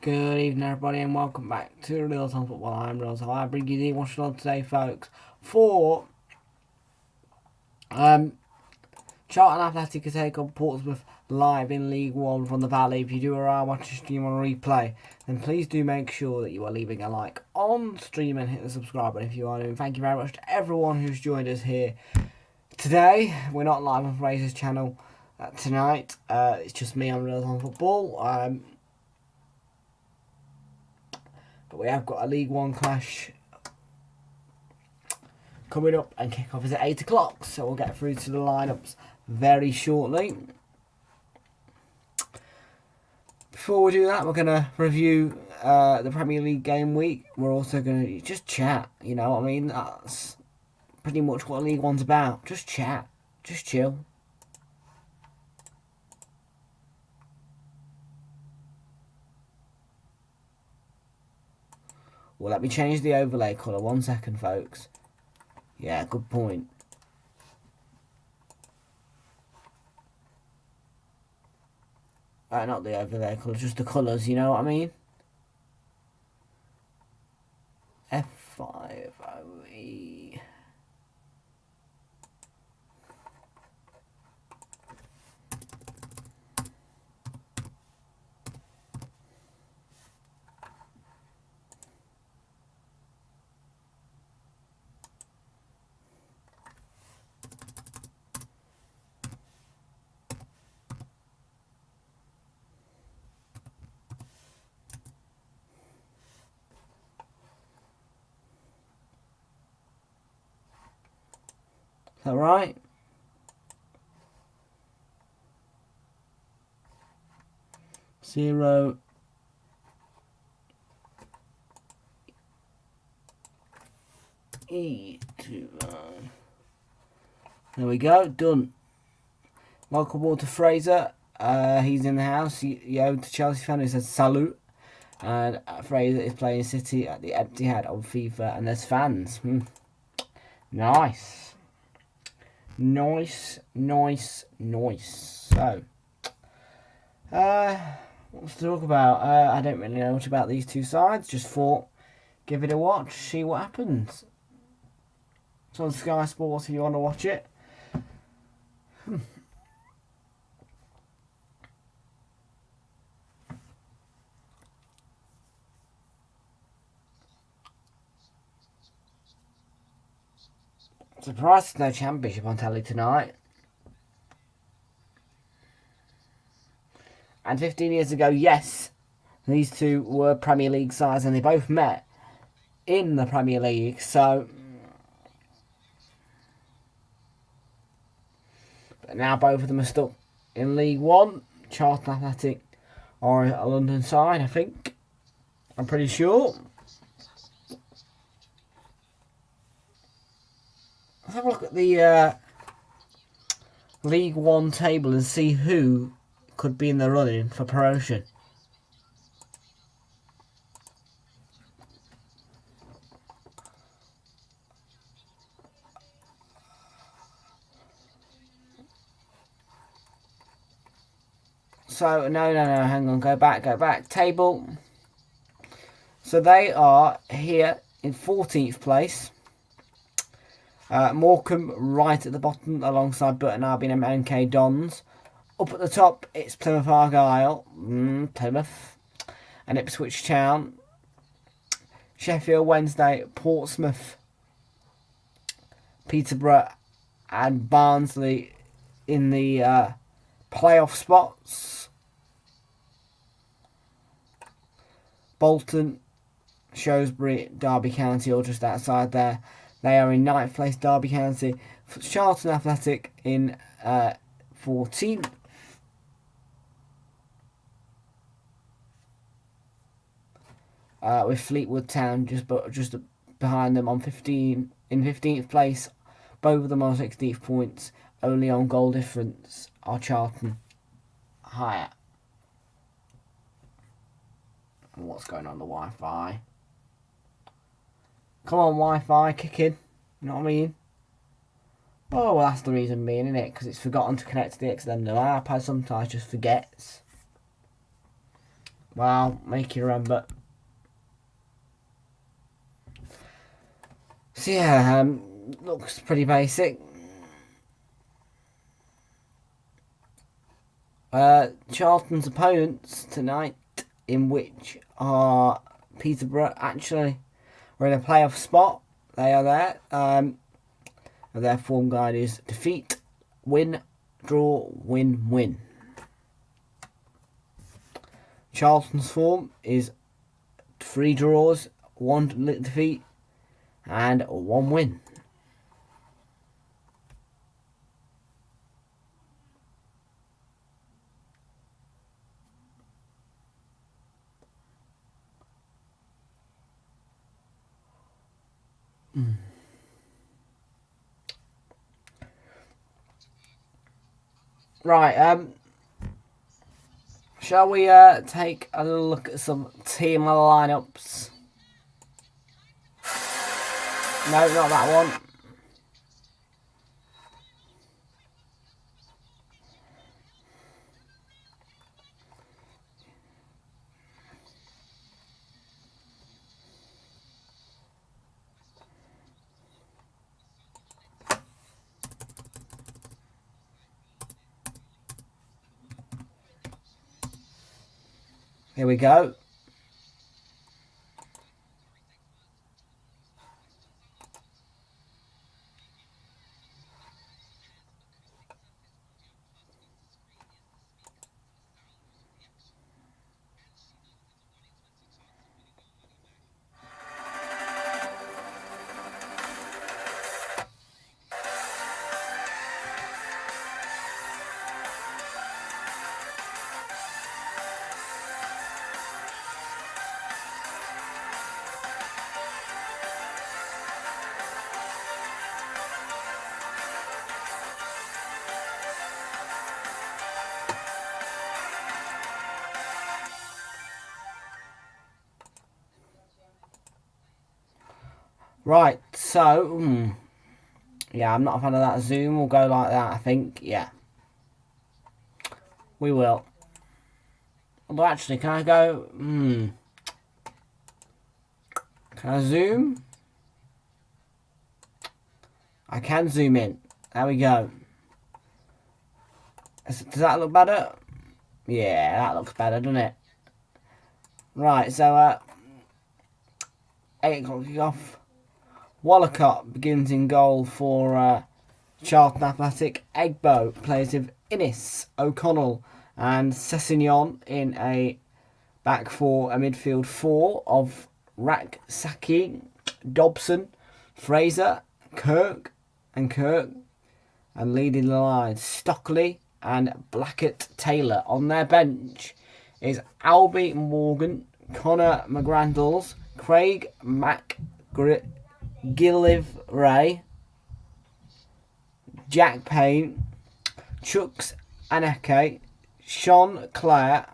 Good evening, everybody, and welcome back to Realltom Football. I'm Realltom. I bring you the WATCHALONG today, folks, for Charlton Athletic to take on Portsmouth live in League One from the Valley. If you do watch the stream on replay, then please do make sure that you are leaving a like on stream and hit the subscribe button if you are doing. Thank you very much to everyone who's joined us here today. We're not live on Fraser's channel tonight. It's just me on Realltom Football. But we have got a League One clash coming up, and kick-off is at 8 o'clock, so we'll get through to the lineups very shortly. Before we do that, we're going to review the Premier League game week. We're also going to just chat, you know what I mean? That's pretty much what League One's about. Just chat. Just chill. Well, let me change the overlay colour. 1 second, folks. Yeah, good point. Not the overlay colour, just the colours, you know what I mean? F5OE. Is that right? Zero. E2. There we go. Done. Welcome all to Fraser. He's in the house. Yo to Chelsea fan who says salute. And Fraser is playing City at the Etihad on FIFA, and there's fans. Nice. Nice. So, what's to talk about? I don't really know much about these two sides. Just thought, give it a watch, see what happens. It's on Sky Sports if you want to watch it. Surprised there's no championship on telly tonight. And 15 years ago, yes, these two were Premier League sides and they both met in the Premier League. So, but now both of them are stuck in League One. Charlton Athletic are a London side, I think. I'm pretty sure. Let's have a look at the League One table and see who could be in the running for promotion. So, no, hang on, go back. Table. So they are here in 14th place. Morecambe right at the bottom alongside Burton Albion and MK Dons. Up at the top, it's Plymouth Argyle, Plymouth, and Ipswich Town. Sheffield Wednesday, Portsmouth, Peterborough, and Barnsley in the playoff spots. Bolton, Shrewsbury, Derby County, all just outside there. They are in 9th place, Derby County. Charlton Athletic in 14th. With Fleetwood Town just behind them on 15th place. Both of them on 16th points. Only on goal difference are Charlton higher. What's going on the Wi-Fi? Come on, Wi-Fi, kick in. You know what I mean? Oh, well, that's the reason being, isn't it? Because it's forgotten to connect to the extender. My iPad sometimes just forgets. Well, make you remember. So yeah, looks pretty basic. Charlton's opponents tonight, in which are Peterborough, actually, are in a playoff spot. They are there. Their form guide is defeat, win, draw, win, win. Charlton's form is 3 draws, 1 defeat, and 1 win. Right, shall we take a look at some team lineups? No, not that one. Here we go. Right, so, yeah, I'm not a fan of that zoom. We'll go like that, I think. Yeah. We will. Although, actually, can I go, Can I zoom? I can zoom in. There we go. Does that look better? Yeah, that looks better, doesn't it? Right, so, 8 o'clock kick off. Wallacott begins in goal for Charlton Athletic. Egbo plays with Innes, O'Connell and Sessignon in a back four, a midfield four of Rack, Saki, Dobson, Fraser, Kirk, and leading the line Stockley and Blackett Taylor. On their bench is Albie Morgan, Connor McGrandles, Craig McGillivray, Jack Payne, Chucks Aneke, Sean Clark,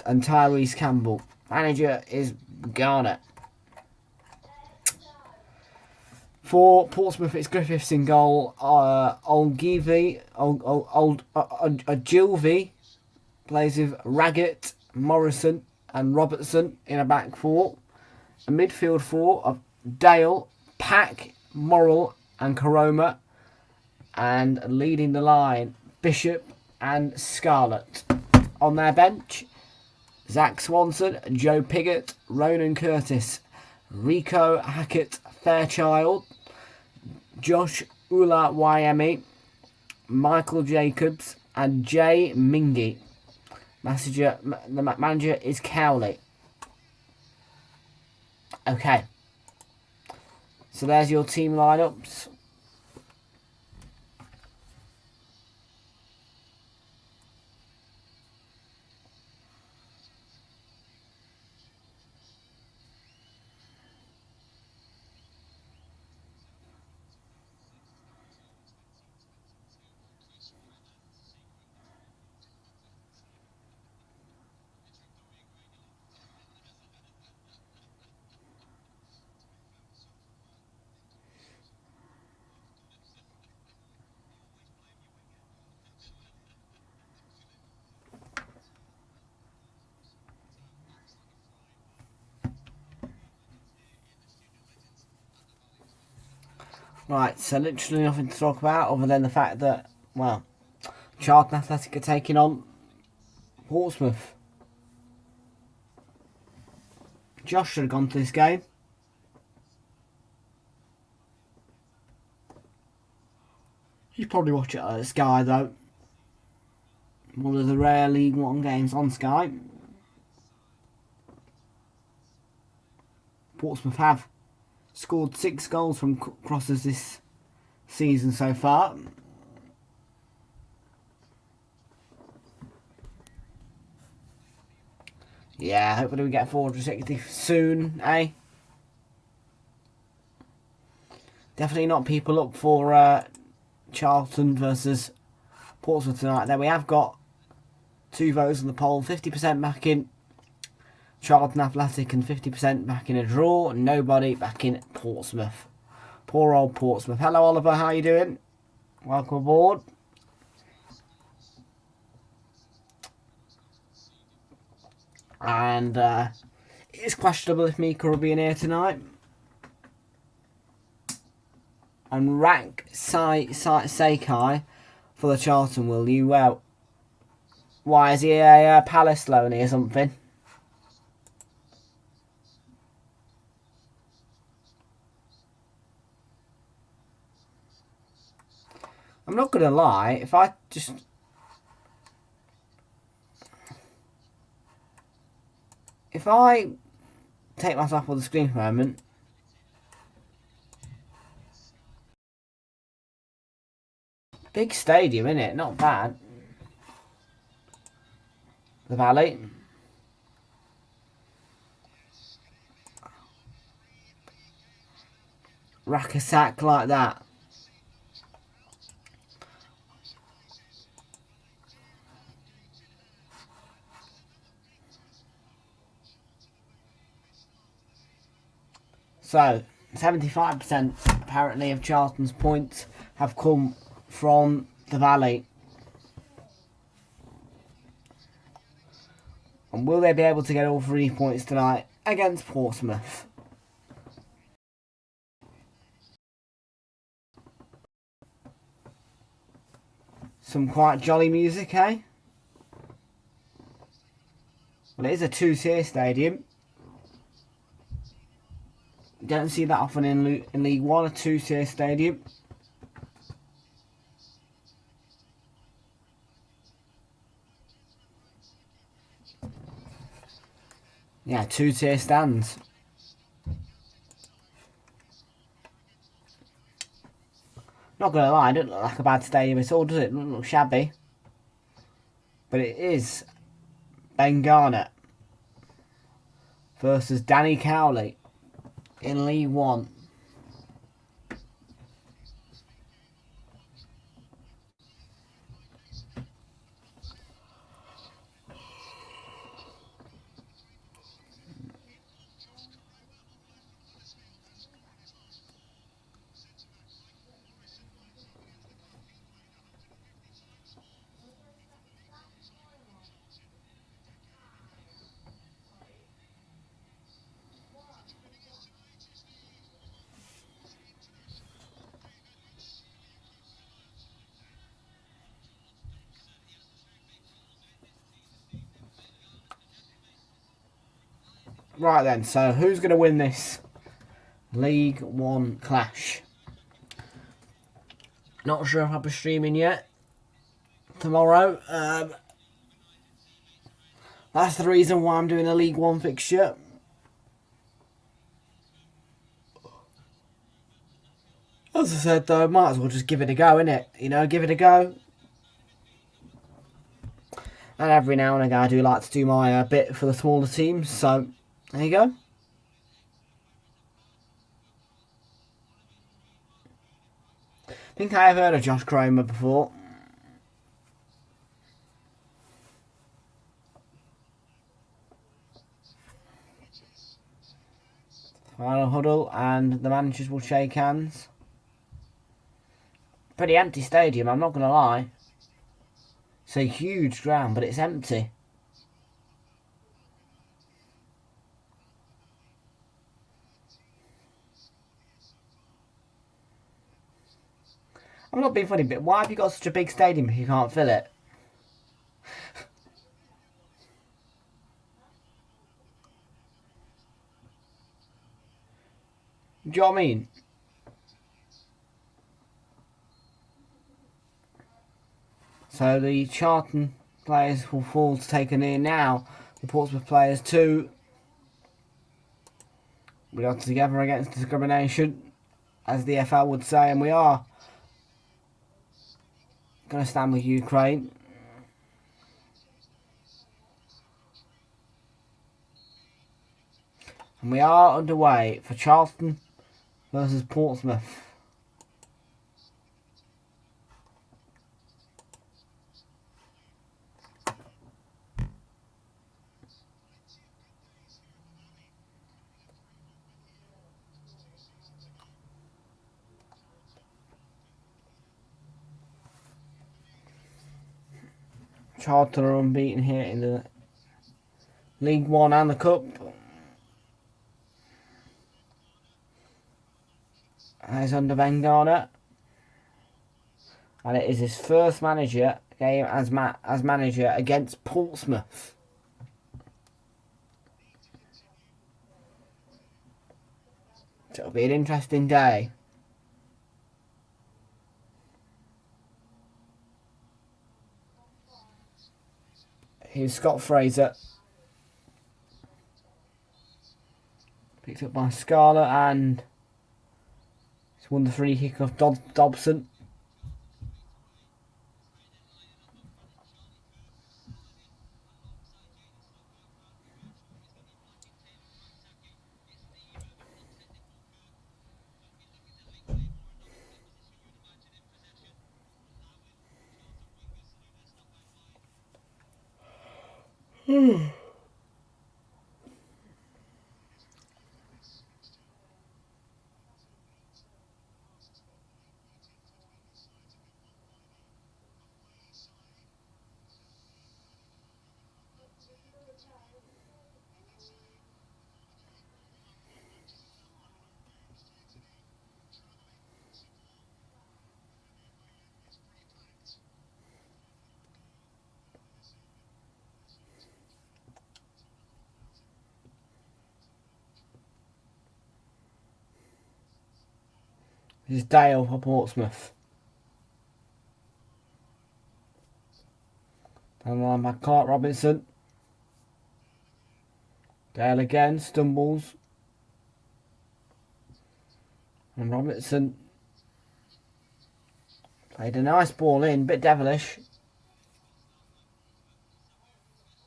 and Tyrese Campbell. Manager is Garner. For Portsmouth, it's Griffiths in goal. Ogilvy plays with Raggett, Morrison and Robertson in a back four. A midfield four of Dale, Pack, Morrill and Karoma. And leading the line, Bishop and Scarlett. On their bench, Zach Swanson, Joe Piggott, Ronan Curtis, Rico Hackett Fairchild, Josh Ula-Wyemi, Michael Jacobs and Jay Mingy. The manager is Cowley. Okay. So there's your team lineups. Right, so literally nothing to talk about other than the fact that, well, Charlton Athletic are taking on Portsmouth. Josh should have gone to this game. You probably watch it at Sky though. One of the rare League One games on Sky. Portsmouth have scored 6 goals from crosses this season so far. Yeah, hopefully we get 460 soon, eh? Definitely not people up for Charlton versus Portsmouth tonight. Then we have got 2 votes on the poll. 50% backing Charlton Athletic and 50% backing a draw. Nobody backing Portsmouth. Poor old Portsmouth. Hello Oliver, how you doing? Welcome aboard. And it's questionable if Mika will be in here tonight. And Rank Seikai for the Charlton, will you? Well, why is he a Palace loanee or something? I'm not going to lie, if I take myself off the screen for a moment, big stadium, innit? Not bad. The Valley. Rack a sack like that. So, 75% apparently of Charlton's points have come from the Valley. And will they be able to get all 3 points tonight against Portsmouth? Some quite jolly music, eh? Well, it is a 2-tier stadium. You don't see that often in League One, a two-tier stadium. Yeah, two-tier stands. Not gonna lie, it doesn't look like a bad stadium at all, does it? It doesn't look shabby. But it is Ben Garnett versus Danny Cowley in League One. Right then, so who's going to win this League One clash? Not sure if I'll be streaming yet. Tomorrow. That's the reason why I'm doing a League One fixture. As I said though, might as well just give it a go, innit? You know, give it a go. And every now and again I do like to do my bit for the smaller teams, so there you go. I think I have heard of Josh Cromer before. Final huddle and the managers will shake hands. Pretty empty stadium, I'm not going to lie. It's a huge ground, but it's empty. I'm not being funny, but why have you got such a big stadium if you can't fill it? Do you know what I mean? So the Charlton players will fall to take a knee now. The Portsmouth players too. We are together against discrimination, as the EFL would say, and we are going to stand with Ukraine. And we are underway for Charlton versus Portsmouth. Charlton are unbeaten here in the League One and the Cup. He's under Ben Garnett. And it is his first manager game as manager against Portsmouth. So it'll be an interesting day. Here's Scott Fraser. Picked up by Scarlett and he's won the free kick off Dobson. This is Dale for Portsmouth. Down the line by Clark Robinson. Dale again, stumbles. And Robinson played a nice ball in, bit devilish.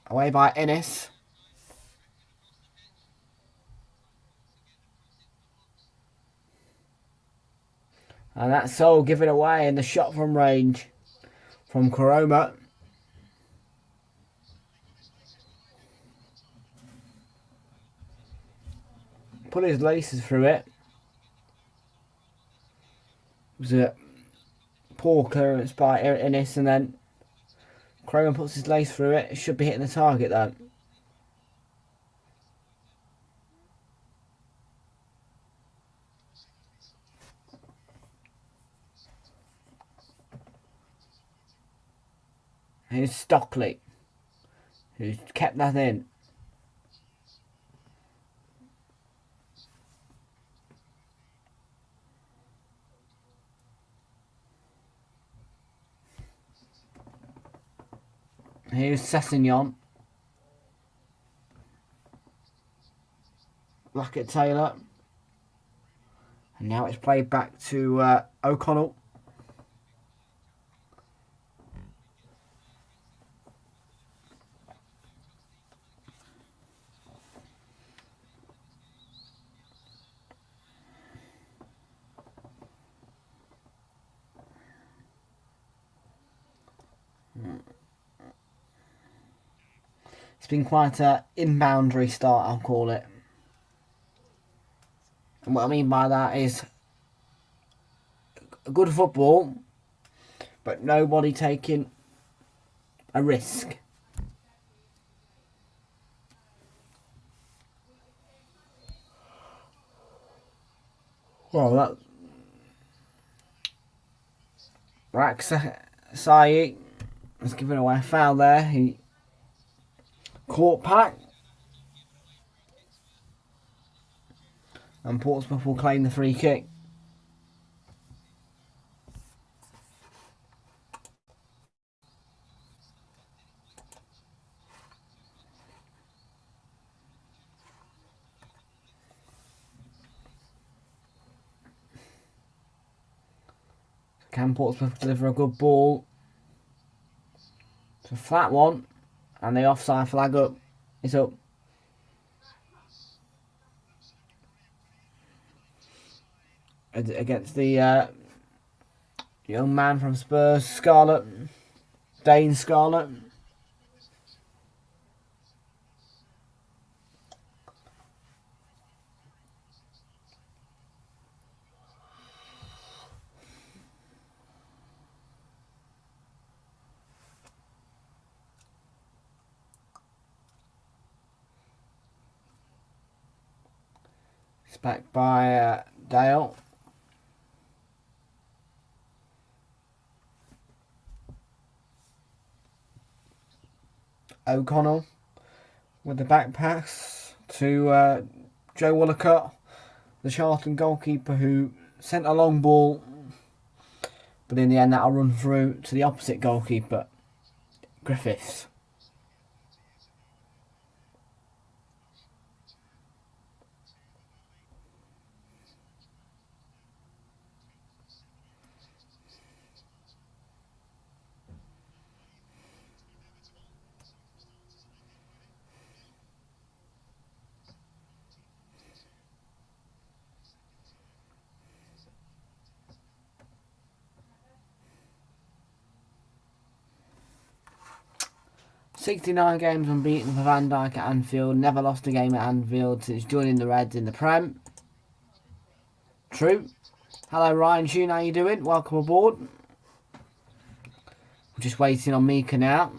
Away by Ennis. And that's so given away in the shot from range from Koroma. Put his laces through it. It was a poor clearance by Ennis, and then Koroma puts his lace through it. It should be hitting the target though. Here's Stockley, who's kept that in. Here's Sessignon. Blackett Taylor. And now it's played back to O'Connell. It's been quite an inboundary start, I'll call it. And what I mean by that is good football, but nobody taking a risk. Well, that Raksai has given away a foul there. He caught Pack. And Portsmouth will claim the free kick. Can Portsmouth deliver a good ball? It's a flat one. And the offside flag up is up. Against the young man from Spurs, Scarlett. Dane Scarlett. It's back by Dale. O'Connell with the back pass to Joe Wallicott, the Charlton goalkeeper, who sent a long ball, but in the end that'll run through to the opposite goalkeeper, Griffiths. "69 games unbeaten for Van Dijk at Anfield. Never lost a game at Anfield since joining the Reds in the Prem." True. Hello Ryan Sheen, how you doing? Welcome aboard. We're just waiting on Mika now.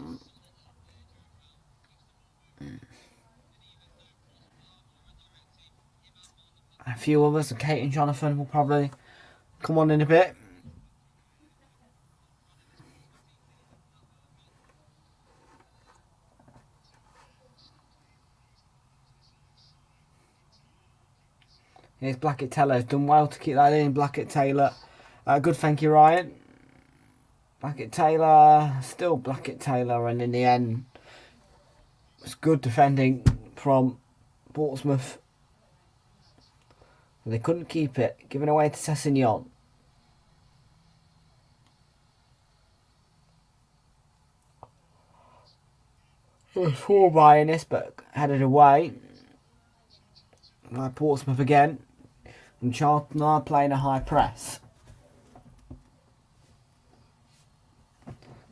A few others, Kate and Jonathan, will probably come on in a bit. Here's Blackett Taylor. Has done well to keep that in. Blackett Taylor. Good, thank you, Ryan. Blackett Taylor. Still Blackett Taylor. And in the end, it's good defending from Portsmouth. They couldn't keep it. Giving away to Sessignon. Four by in this, but headed away by Portsmouth again. And Charlton are playing a high press.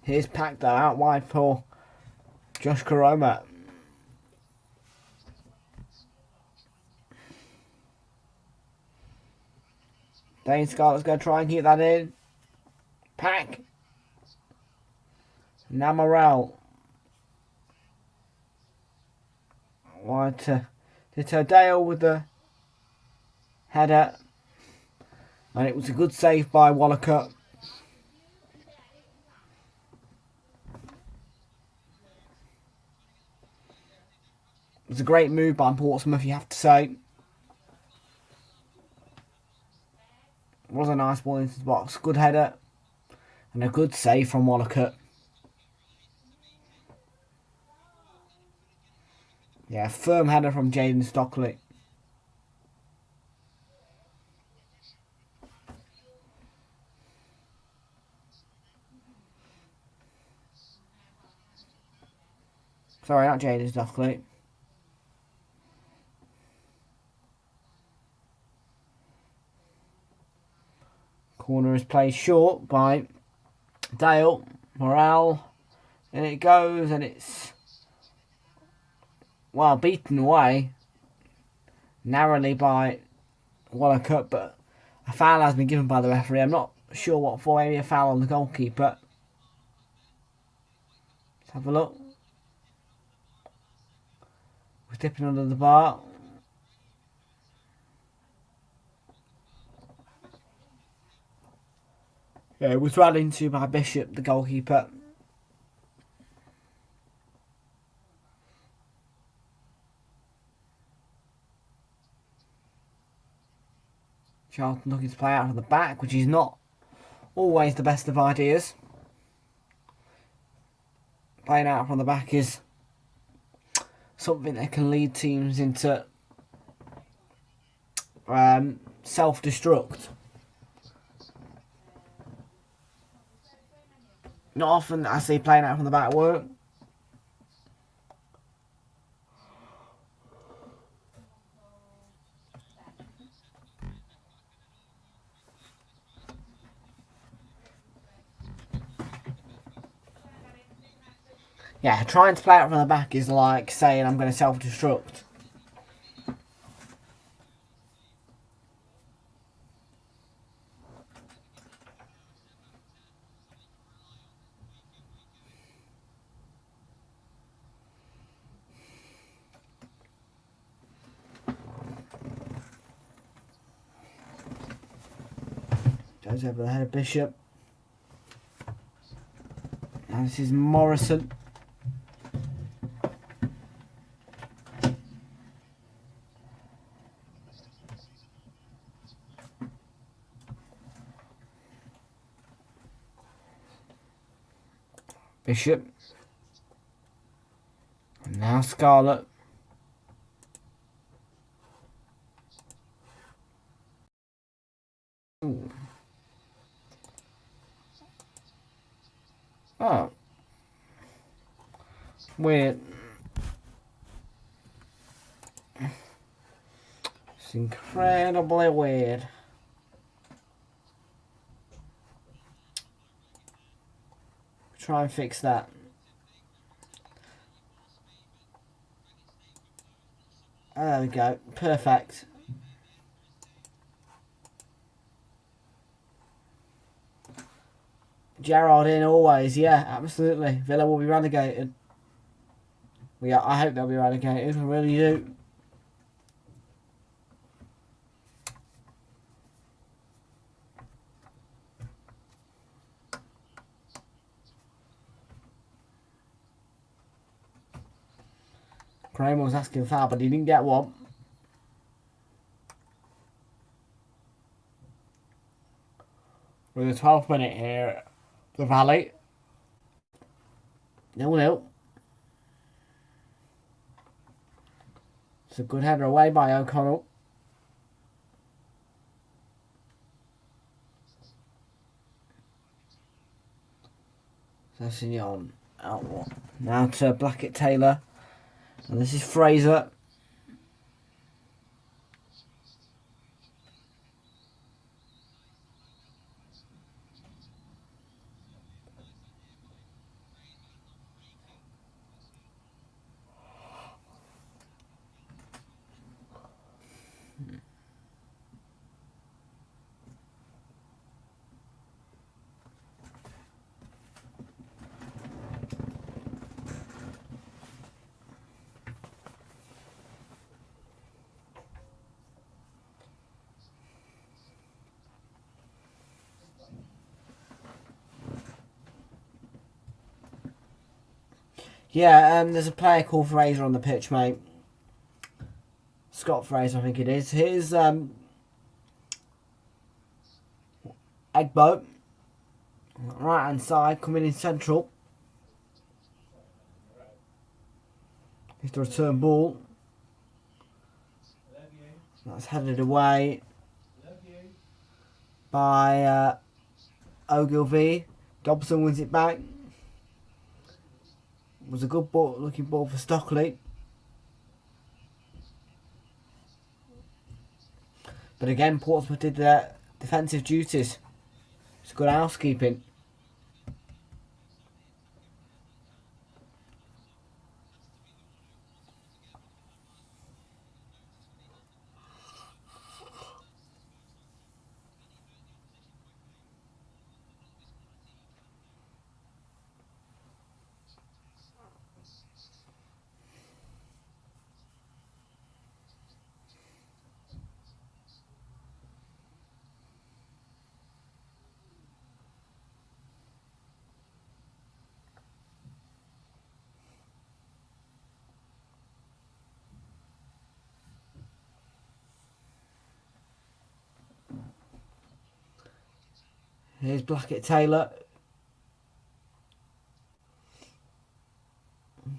Here's Pack though, out wide for Josh Karoma. Dane Scarlett's going to try and keep that in. Pack. Now Morel. Wide to Dale with the header. And it was a good save by Walcott. It was a great move by Portsmouth, you have to say. It was a nice ball into the box. Good header. And a good save from Walcott. Yeah, firm header from Jaden Stockley. Sorry, not Jaden Stockley. Corner is played short by Dale. Morale. And it goes, and it's, well, beaten away narrowly by Walcott, but a foul has been given by the referee. I'm not sure what for. Maybe a foul on the goalkeeper. Let's have a look. We're dipping under the bar. Yeah, it was run into by Bishop, the goalkeeper. Charlton looking to play out from the back, which is not always the best of ideas. Playing out from the back is something that can lead teams into self-destruct. Not often I see playing out from the back work. Yeah, trying to play out from the back is like saying I'm going to self-destruct. Goes over the head of Bishop. And this is Morrison. Bishop. And now Scarlett. Ooh. Oh. Weird. It's incredibly weird. Try and fix that. Oh, there we go. Perfect. Gerrard in always, yeah, absolutely. Villa will be relegated. I hope they'll be relegated. I really do. Kramer was asking foul, but he didn't get one. We're in the 12th minute here. The Valley. 0-0. It's a good header away by O'Connell. Sessignon out one. Now to Blackett-Taylor. And this is Fraser. Yeah, there's a player called Fraser on the pitch, mate. Scott Fraser, I think it is. Here's Egbo. Right hand side, coming in central. Here's the return ball. That's headed away by Ogilvie. Dobson wins it back. Was a good ball, looking ball for Stockley. But again, Portsmouth did their defensive duties. It's good housekeeping. Here's Blackett-Taylor.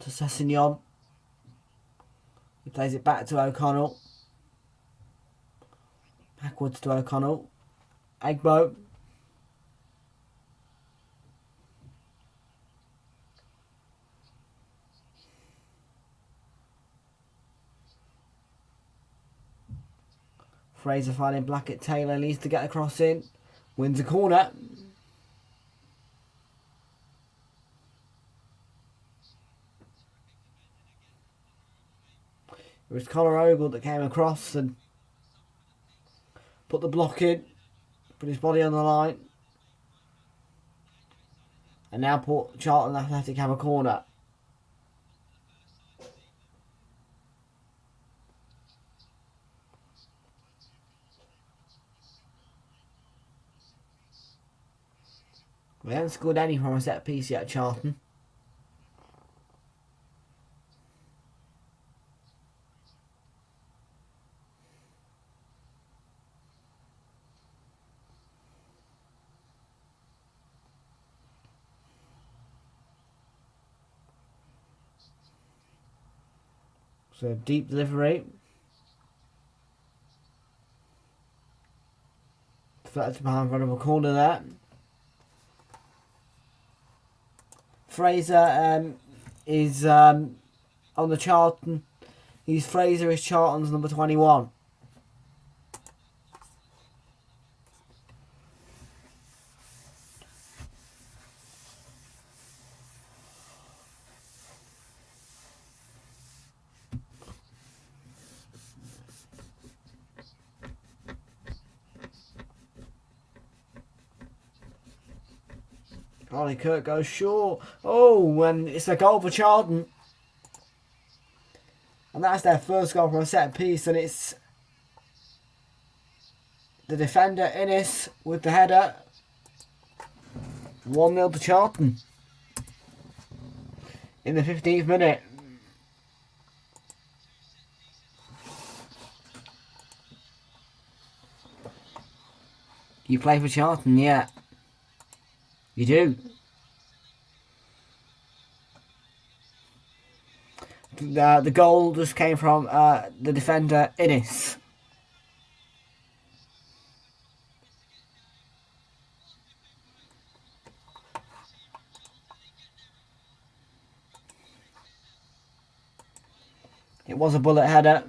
To Sessignon. He plays it back to O'Connell. Backwards to O'Connell. Egbo. Fraser finding Blackett-Taylor. Needs to get a cross in. Wins a corner. It was Conor Ogle that came across and put the block in. Put his body on the line. And now Charlton Athletic have a corner. We haven't scored any from a set piece yet, Charlton. So deep delivery. Deflected behind front of a corner there. Fraser is on the Charlton. Fraser is Charlton's number 21. Ollie Kirk goes short. Oh, and it's a goal for Charlton. And that's their first goal from a set piece. And it's the defender, Innes, with the header. 1-0 to Charlton. In the 15th minute. You play for Charlton, yeah. You do. The goal just came from the defender, Innes. It was a bullet header.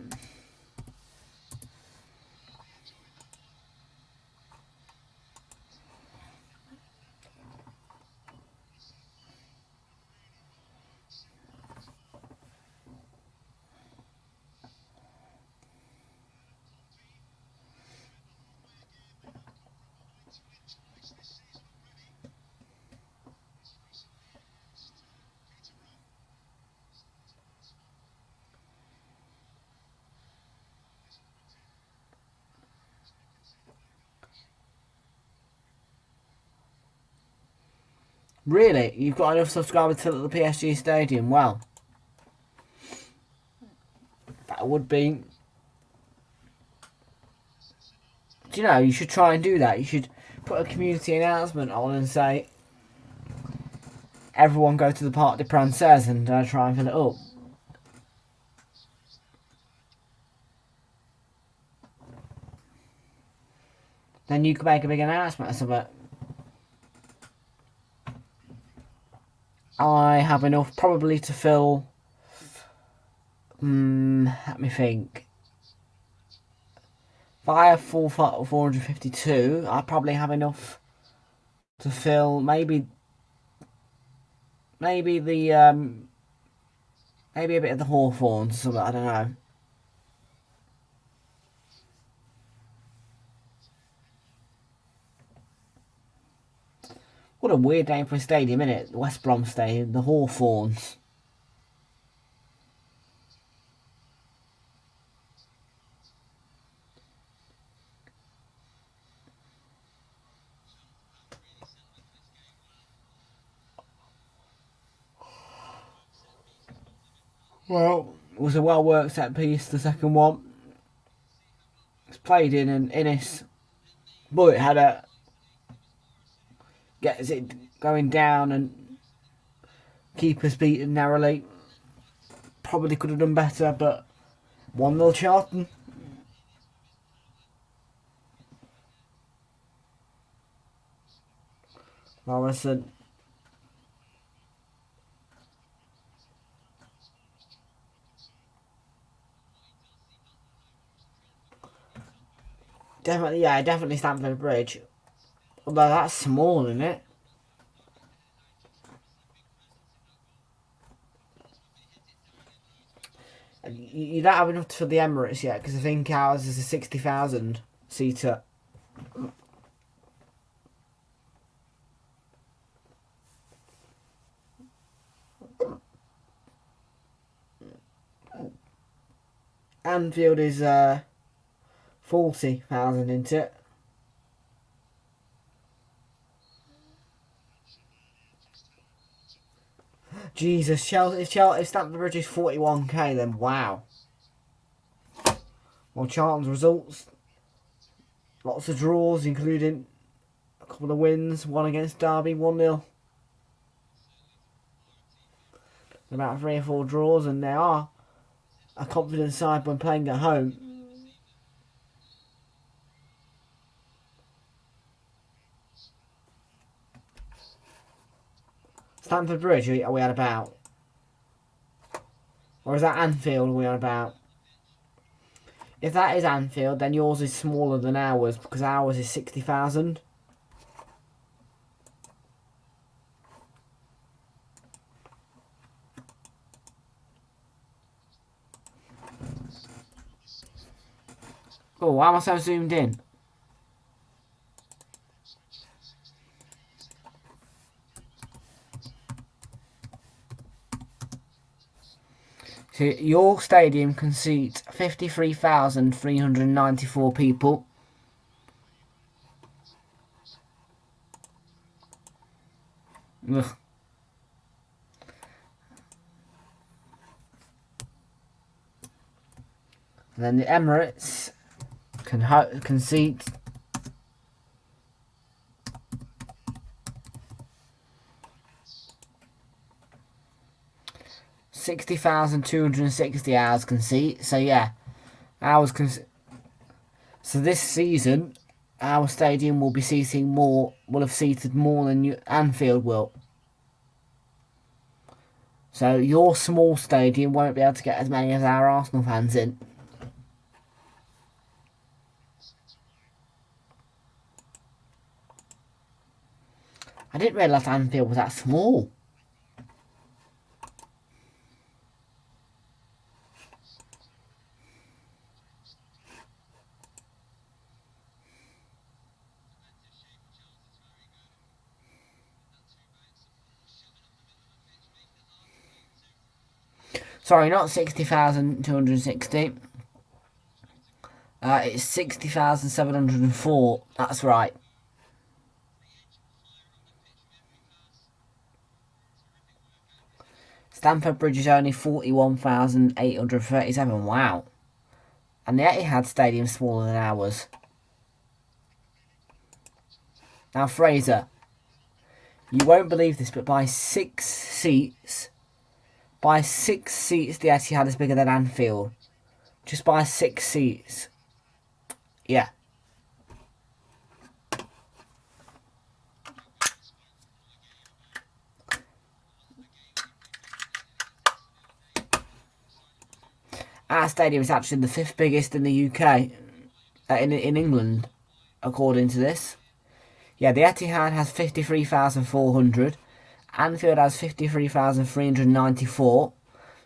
Really? You've got enough subscribers till at the PSG Stadium? Well, that would be... Do you know, you should try and do that. You should put a community announcement on and say, everyone go to the Parc des Princes and try and fill it up. Then you can make a big announcement or something. I have enough probably to fill... let me think. If I have full 452, I probably have enough to fill maybe the maybe a bit of the Hawthorns or something, I don't know. What a weird name for a stadium, isn't it? West Brom Stadium, the Hawthorns. Well, it was a well-worked set piece, the second one. It's played in and Innes, bullet header, gets it going down and keeper's beaten narrowly. Probably could have done better, but 1-0 Charlton. Morrison. Definitely, yeah, definitely Stamford Bridge. Although that's small, isn't it? You don't have enough for the Emirates yet, because I think ours is a 60,000 seater. Anfield is 40,000, isn't it? Jesus, if Stamford Bridge is 41k, then wow. Well, Charlton's results, lots of draws, including a couple of wins, one against Derby, 1-0. About 3 or 4 draws, and they are a confident side when playing at home. Stamford Bridge, are we on about? Or is that Anfield we on about? If that is Anfield, then yours is smaller than ours, because ours is 60,000. Oh, why am I so zoomed in? So your stadium can seat 53,394 people. Ugh. And then the Emirates can seat 60,260 hours can seat. So yeah, so this season, our stadium will be seating more. Will have seated more than Anfield will. So your small stadium won't be able to get as many as our Arsenal fans in. I didn't realise Anfield was that small. Sorry, not 60,260. It's 60,704. That's right. Stamford Bridge is only 41,837. Wow. And the Etihad Stadium's smaller than ours. Now, Fraser, you won't believe this, but by 6 seats, the Etihad is bigger than Anfield. Just by 6 seats. Yeah. Our stadium is actually the 5th biggest in the UK, in England, according to this. Yeah, the Etihad has 53,400. Anfield has 53,394.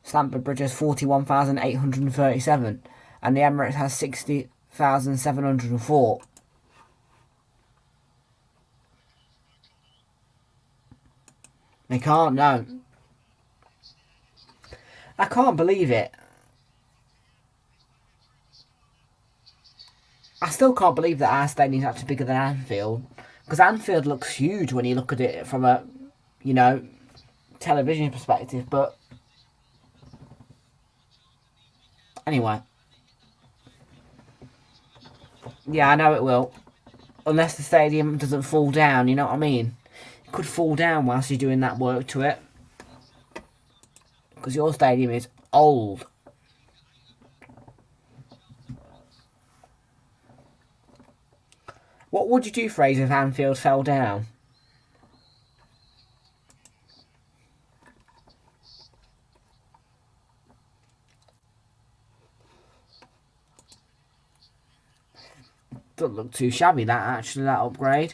Stamford Bridge has 41,837. And the Emirates has 60,704. They can't, no. I can't believe it. I still can't believe that our stadium is actually bigger than Anfield. Because Anfield looks huge when you look at it from a, television perspective. But anyway. Yeah, I know it will. Unless the stadium doesn't fall down, you know what I mean? It could fall down whilst you're doing that work to it. Because your stadium is old. What would you do, Fraser, if Anfield fell down? Doesn't look too shabby, that, actually, that upgrade.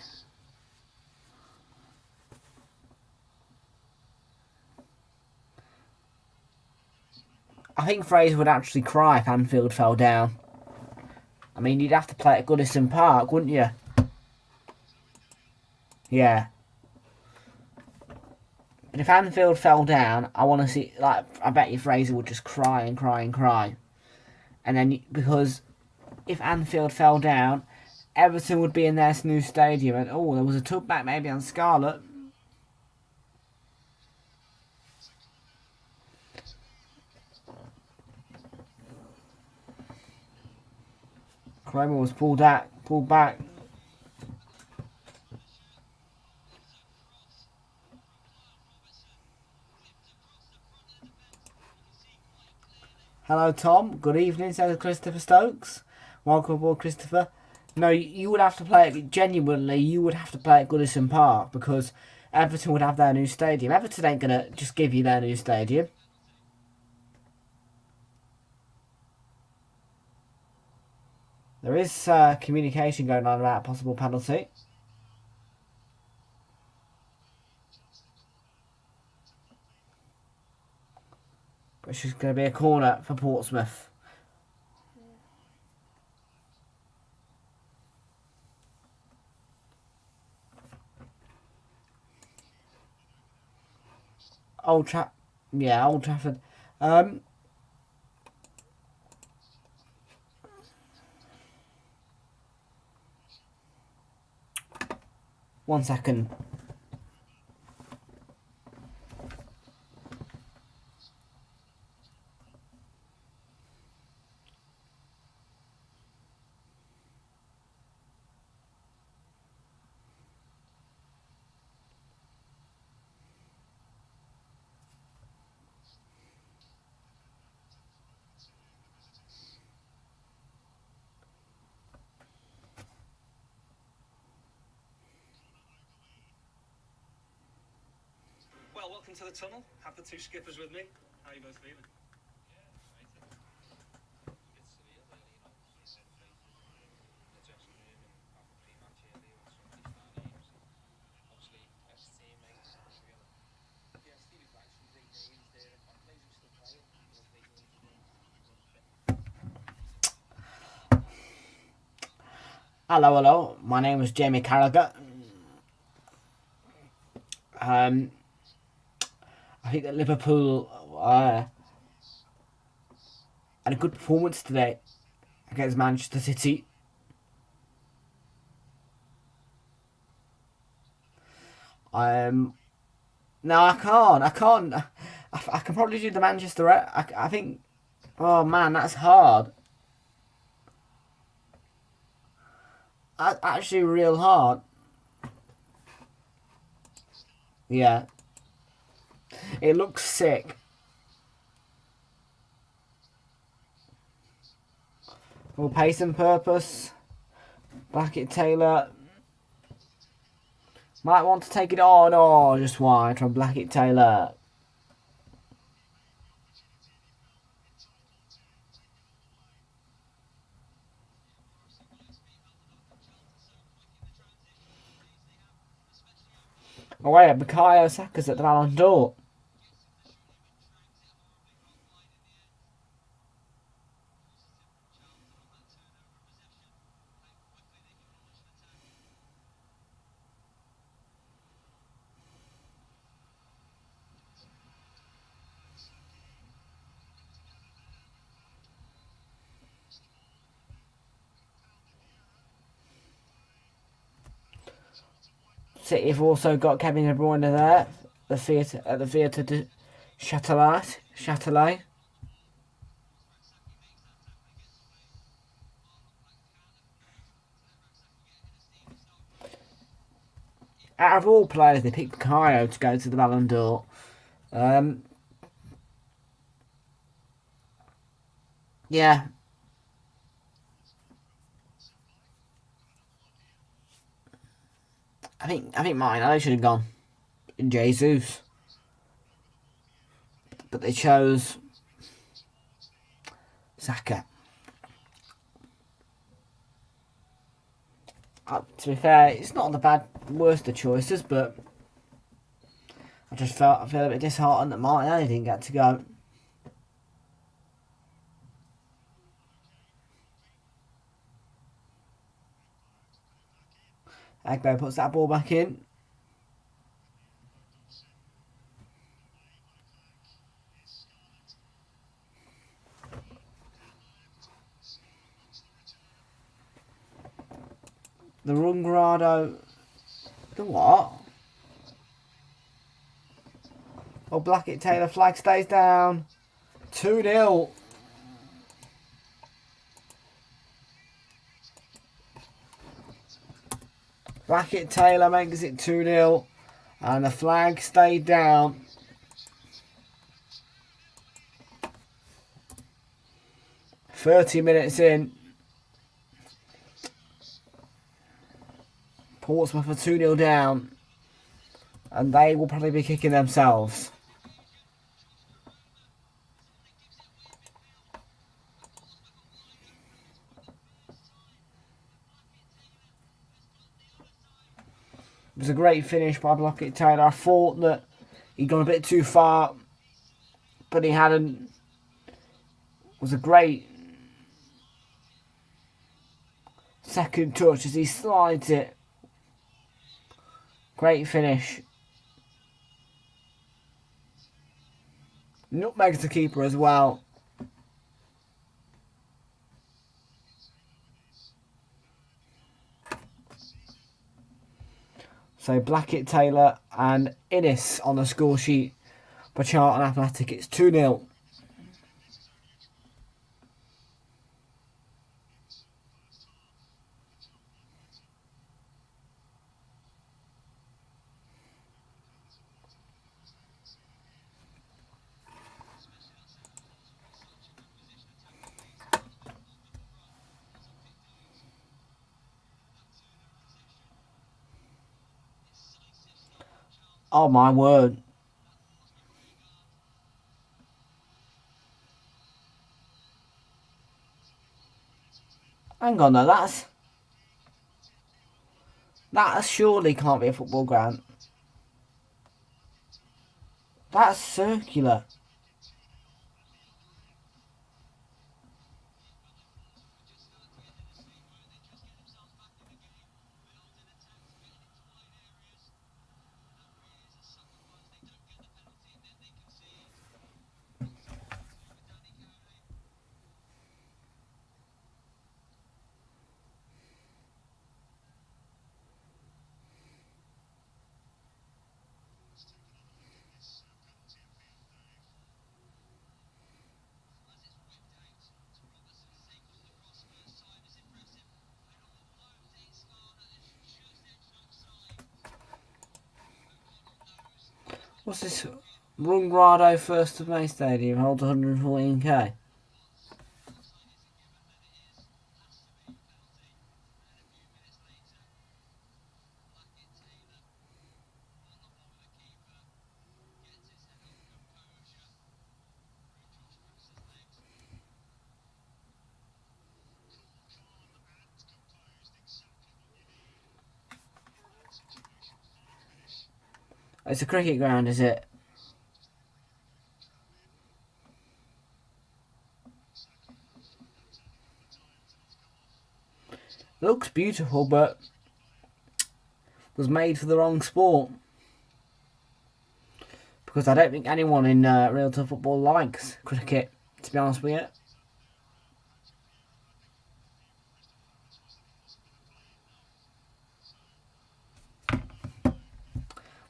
I think Fraser would actually cry if Anfield fell down. I mean, you'd have to play at Goodison Park, wouldn't you? Yeah. But if Anfield fell down, I want to see, I bet you Fraser would just cry and cry and cry. And then, because if Anfield fell down, Everton would be in their new stadium. And, oh, there was a tutback maybe on Scarlett. Kramer was pulled back. Hello, Tom. Good evening, says Christopher Stokes. Welcome aboard, Christopher. No, you would have to play it, genuinely, you would have to play at Goodison Park because Everton would have their new stadium. Everton ain't going to just give you their new stadium. There is communication going on about a possible penalty. But it's just going to be a corner for Portsmouth. Old Trafford. One second. Welcome to the tunnel. Have the two skippers with me. How are you both feeling? Hello. My name is Jamie Carragher. I think that Liverpool had a good performance today against Manchester City. No, I can't. I can probably do the Manchester. I think. Oh man, that's hard. Actually, real hard. Yeah. It looks sick. For pace and purpose, Blackett Taylor might want to take it on. Oh, just wide from Blackett Taylor. Oh wait, Bukayo Saka's at the Ballon d'Or. City have also got Kevin De Bruyne there. At the theatre de Châtelet. Out of all players, they picked Bukayo to go to the Ballon d'Or. Yeah. I think mine should have gone in Jesus. But they chose Saka. To be fair, it's not the worst of choices, but I feel a bit disheartened that Martinelli didn't get to go. Egbo puts that ball back in. The Rungrado. The what? Oh, Blackett Taylor flag stays down. 2-0. Blackett Taylor makes it 2-0. And the flag stayed down. .30 in. Portsmouth are 2-0 down. And they will probably be kicking themselves. It was a great finish by Blackett Taylor. I thought that he'd gone a bit too far, but he hadn't. It was a great second touch as he slides it. Great finish. Nutmegs the keeper as well. So Blackett Taylor and Innes on the score sheet for Charlton Athletic. It's 2-0. Oh my word. Hang on, though, that surely can't be a football ground. That's circular. What's this? Rungrado 1st of May Stadium holds 114k. It's a cricket ground, is it? It looks beautiful, but was made for the wrong sport. Because I don't think anyone in Realltom football likes cricket, to be honest with you.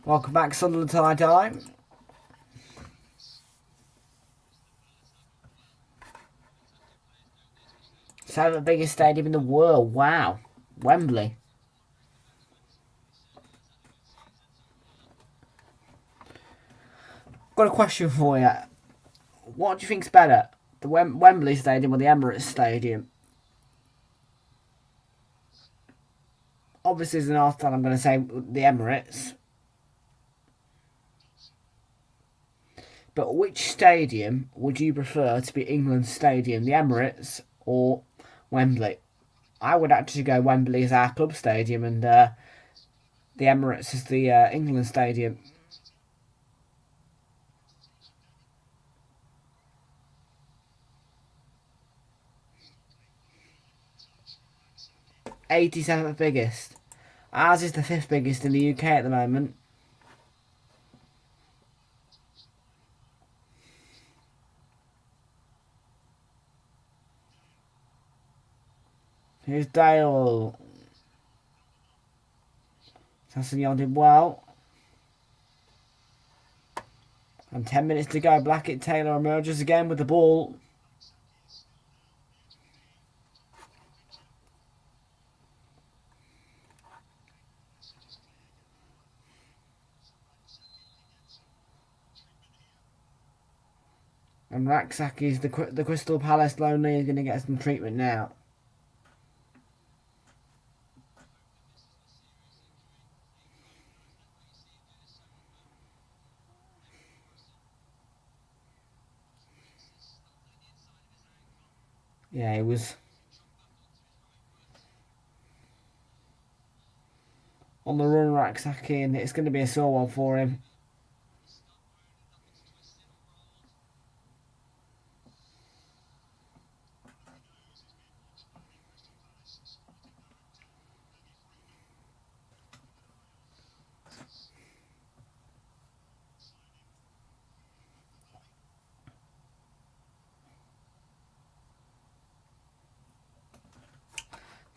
Welcome back, Sunderland Till I Die. Seventh biggest stadium in the world. Wow. Wembley. Got a question for you. What do you think's better? The Wembley Stadium or the Emirates Stadium? Obviously, as an Arsenal, I'm going to say the Emirates. But which stadium would you prefer to be England's stadium? The Emirates or Wembley? I would actually go Wembley as our club stadium and the Emirates as the England stadium. '87th biggest. Ours is the 5th biggest in the UK at the moment. Here's Dale. Sassignon did well. And 10 minutes to go. Blackett Taylor emerges again with the ball. And Raksaki's the Crystal Palace lonely is going to get some treatment now. Yeah, he was on the run, Raksaki, and it's going to be a sore one for him.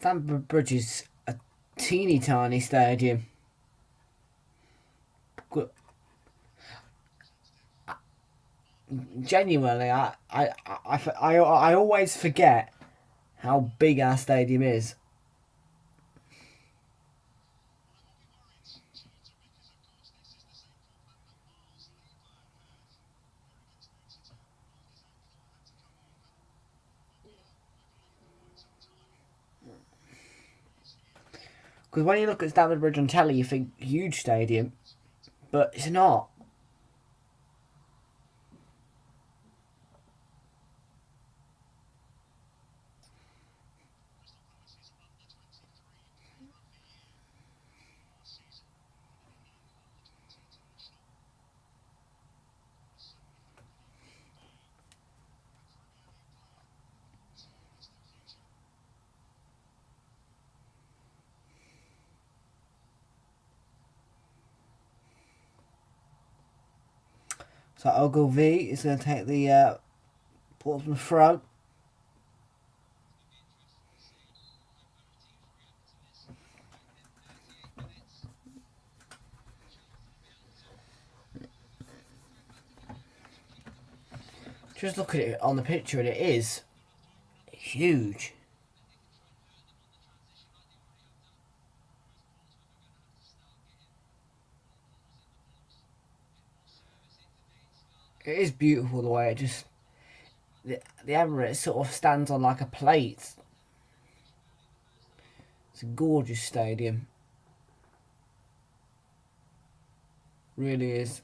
Stamford Bridge is a teeny tiny stadium. Genuinely, I always forget how big our stadium is. Because when you look at Stamford Bridge on telly, you think huge stadium, but it's not. So Ogilvy is going to take the Portsmouth throw. Just look at it on the picture and it is huge. It is beautiful the way it just... The Emirates sort of stands on like a plate. It's a gorgeous stadium. Really is.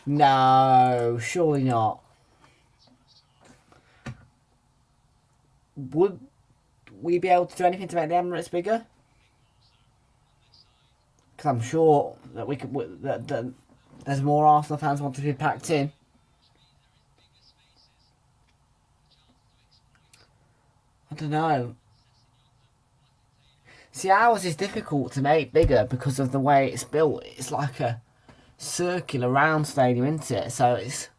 No, surely not. Would we be able to do anything to make the Emirates bigger? Because I'm sure that we could. That there's more Arsenal fans want to be packed in. I don't know. See, ours is difficult to make bigger because of the way it's built. It's like a circular round stadium, isn't it? So it's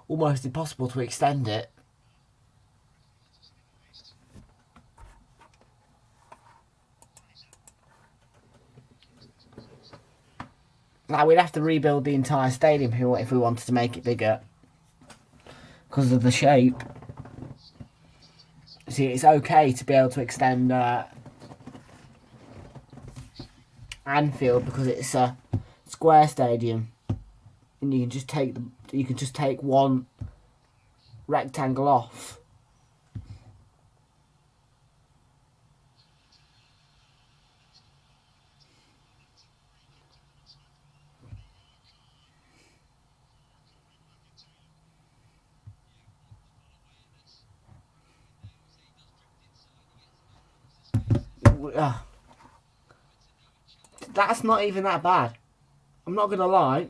almost impossible to extend it. Like, we'd have to rebuild the entire stadium if we wanted to make it bigger because of the shape. See, it's okay to be able to extend Anfield because it's a square stadium, and you can just take one rectangle off. That's not even that bad. I'm not going to lie.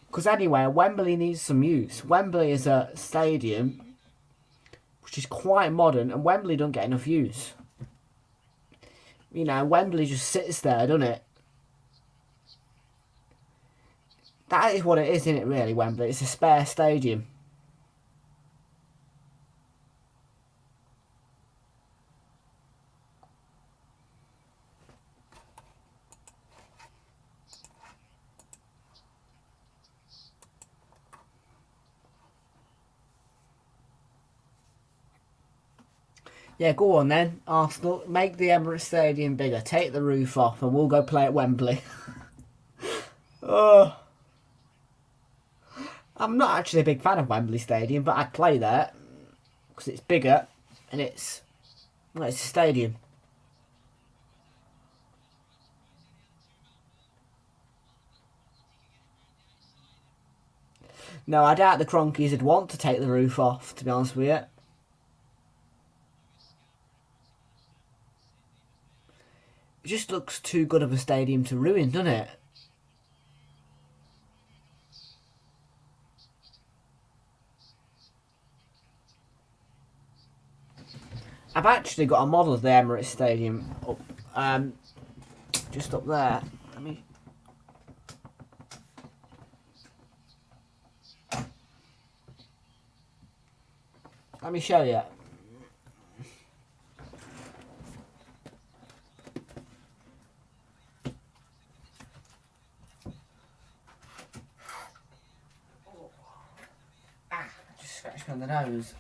Because anyway, Wembley needs some use. Wembley is a stadium which is quite modern, and Wembley don't get enough use. You know, Wembley just sits there, doesn't it? That is what it is, isn't it, really, Wembley? It's a spare stadium. Yeah, go on then, Arsenal. Make the Emirates Stadium bigger. Take the roof off and we'll go play at Wembley. Oh. I'm not actually a big fan of Wembley Stadium, but I'd play there because it's bigger and it's a stadium. No, I doubt the Cronkies would want to take the roof off, to be honest with you. It just looks too good of a stadium to ruin, doesn't it? I've actually got a model of the Emirates Stadium up, just up there. Let me show you. Just scratched me on the nose.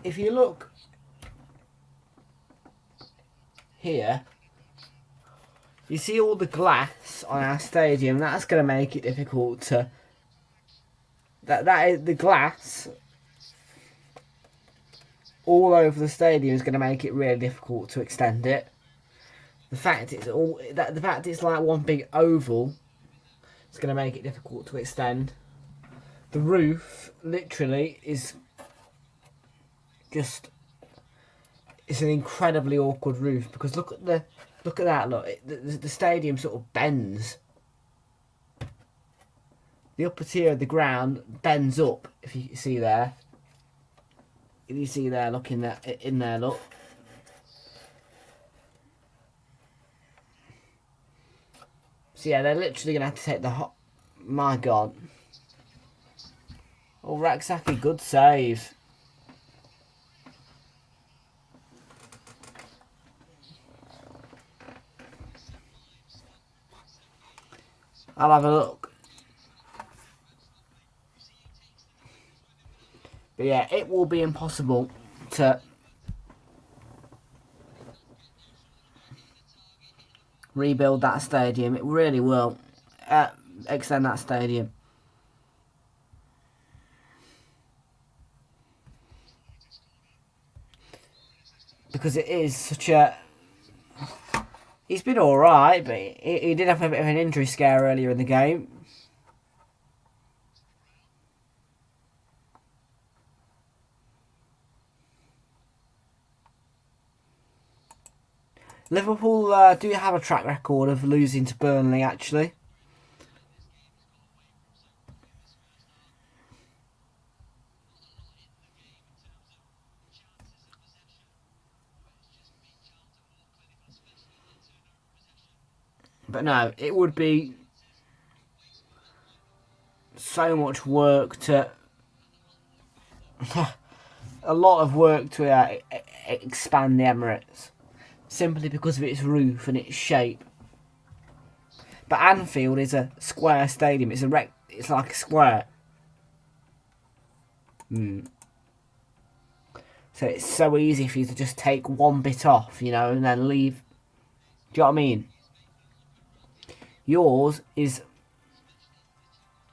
If you look here, you see all the glass on our stadium. That's going to make it difficult to... That is the glass all over the stadium is going to make it really difficult to extend it. The fact it's like one big oval is going to make it difficult to extend. The roof literally is just... it's an incredibly awkward roof because look at that. Look, the stadium sort of bends. The upper tier of the ground bends up. If you see there, look in there, look. So yeah, they're literally gonna have to take the hot. My God. Oh, Raksaki, good save. I'll have a look. But yeah, it will be impossible to rebuild that stadium. It really will. Extend that stadium. Because it is such a... He's been alright, but he did have a bit of an injury scare earlier in the game. Liverpool do have a track record of losing to Burnley, actually. But no, it would be so much work to... a lot of work to expand the Emirates. Simply because of its roof and its shape. But Anfield is a square stadium. It's like a square. So it's so easy for you to just take one bit off, you know, and then leave. Do you know what I mean? Yours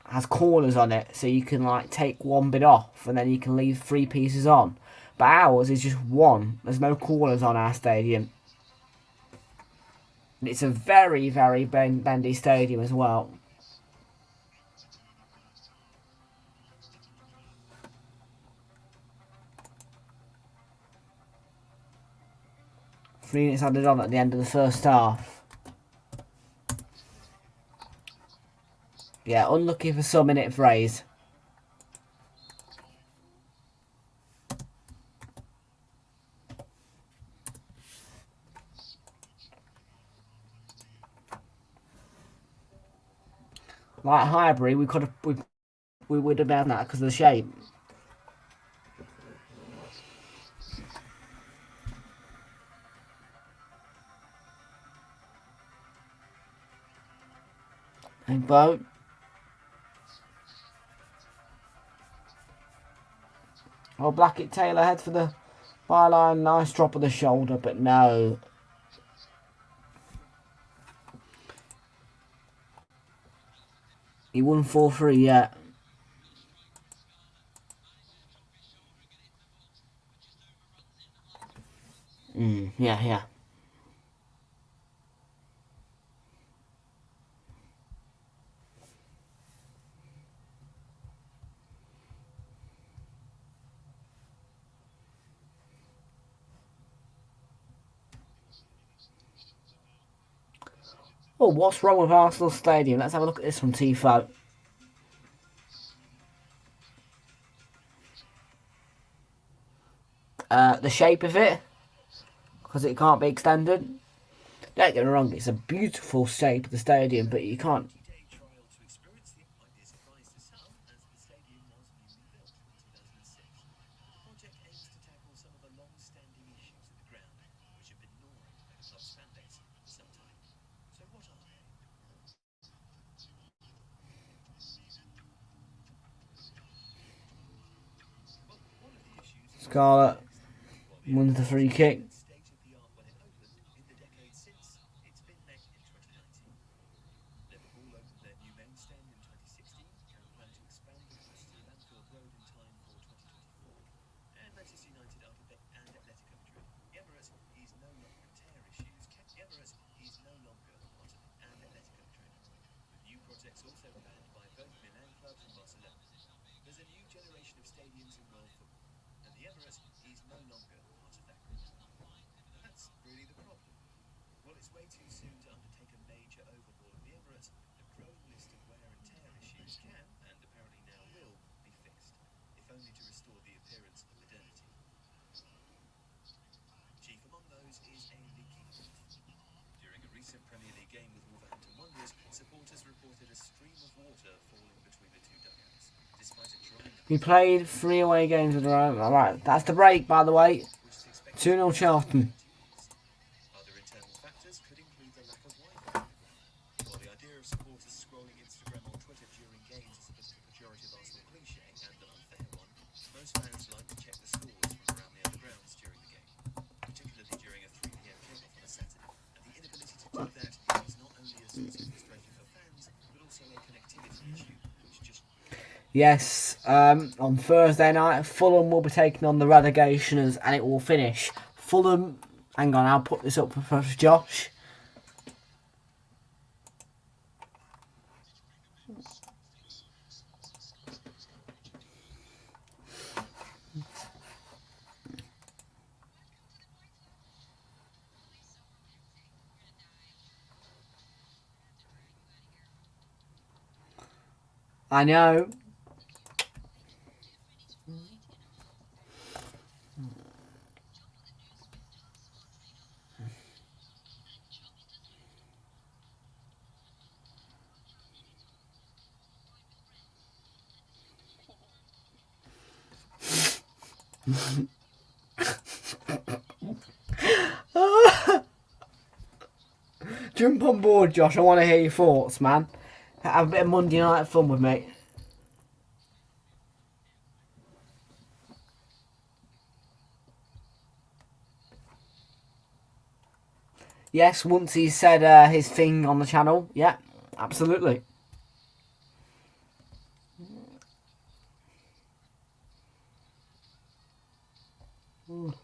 has corners on it, so you can like take one bit off and then you can leave 3 pieces on. But ours is just one. There's no corners on our stadium. And it's a very, very bendy stadium as well. Three minutes added on at the end of the first half. Yeah, unlucky for some minute phrase. Like Highbury, we would have done that because of the shape. And boat. Oh, Blackett Taylor heads for the byline. Nice drop of the shoulder, but no. He won 4-3, yeah. Yeah. Oh, what's wrong with Arsenal Stadium? Let's have a look at this from Tifo. The shape of it, because it can't be extended. Don't get me wrong, it's a beautiful shape of the stadium, but you can't. Scarlett wins the free kick. it's way too soon to undertake a major overhaul of the Emirates, the growing list of wear and tear issues can, and apparently now will, be fixed, if only to restore the appearance of modernity. Chief among those is a leaking roof. During a recent Premier League game with Wolverhampton Wanderers, supporters reported a stream of water falling between the two dugouts. Despite a drawing, We played 3 away games in a row. Alright, that's the break, by the way. which is expected 2-0 Charlton. Other internal factors could include the lack of Wi-Fi. While the idea of supporters scrolling Instagram or Twitter during games is a bit of a pejorative Arsenal cliche and an unfair one, most fans like to check the scores from around the other grounds during the game, particularly during a 3 PM kick-off on a Saturday. And the inability to do that is not only a source of frustration for fans, but also a connectivity issue, which just... Yes, on Thursday night, Fulham will be taking on the relegationers, and it will finish. Fulham, hang on, I'll put this up for Josh. I know. Jump on board, Josh. I want to hear your thoughts, man. Have a bit of Monday night fun with me. Yes, once he said his thing on the channel. Yeah, absolutely. Mm.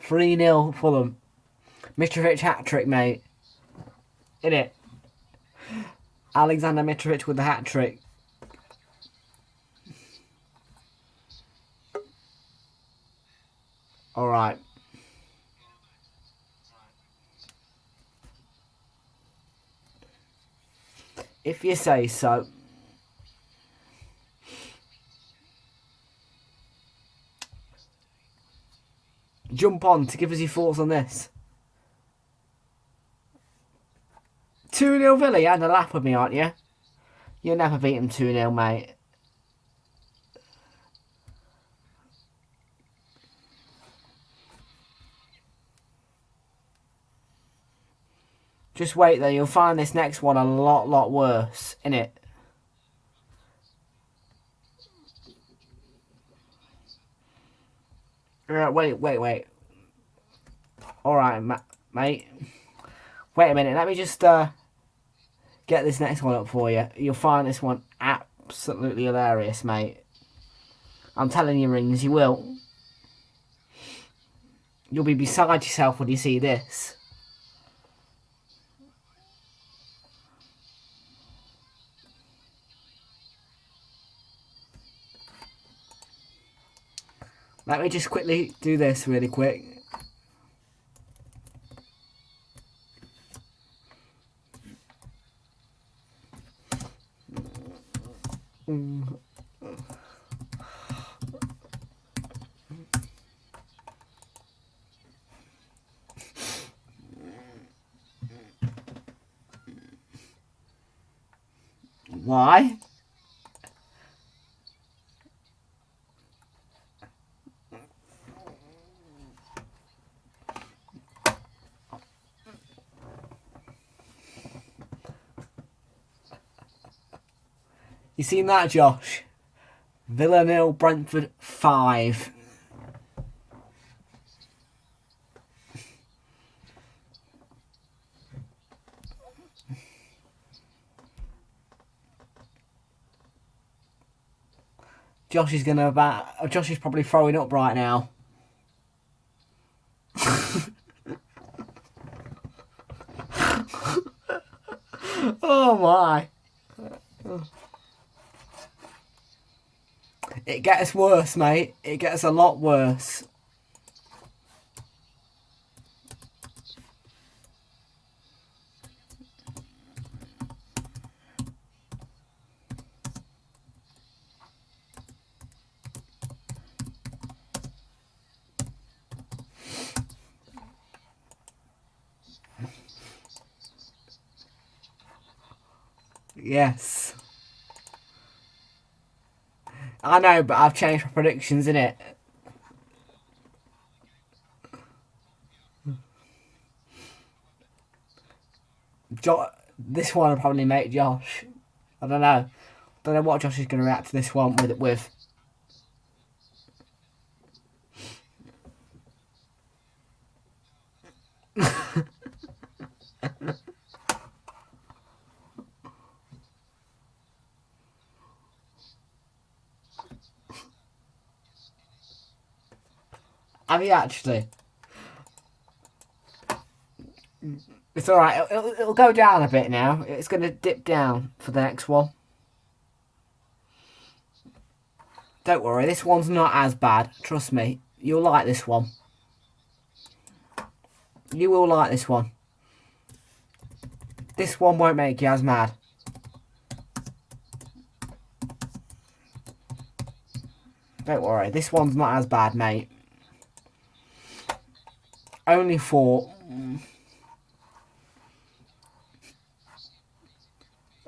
3-0 Fulham. Mitrovic hat-trick, mate. Innit? Alexander Mitrovic with the hat-trick. Alright. If you say so. Jump on to give us your thoughts on this. 2-0 Villa, you're having a laugh with me, aren't you? You'll never beat them 2-0, mate. Just wait though, you'll find this next one a lot worse, innit? Wait. Alright, mate. Wait a minute, let me just get this next one up for you. You'll find this one absolutely hilarious, mate. I'm telling you, Rings, you will. You'll be beside yourself when you see this. Let me just quickly do this really quick. Why? You seen that, Josh? Villa 0, Brentford 5. Josh is probably throwing up right now. Oh my. It gets worse, mate. It gets a lot worse. Yes. I know, but I've changed my predictions, innit? This one will probably make Josh. I don't know. Don't know what Josh is going to react to this one with. Have you actually? It's alright. It'll go down a bit now. It's going to dip down for the next one. Don't worry. This one's not as bad. Trust me. You'll like this one. You will like this one. This one won't make you as mad. Don't worry. This one's not as bad, mate. Only 4.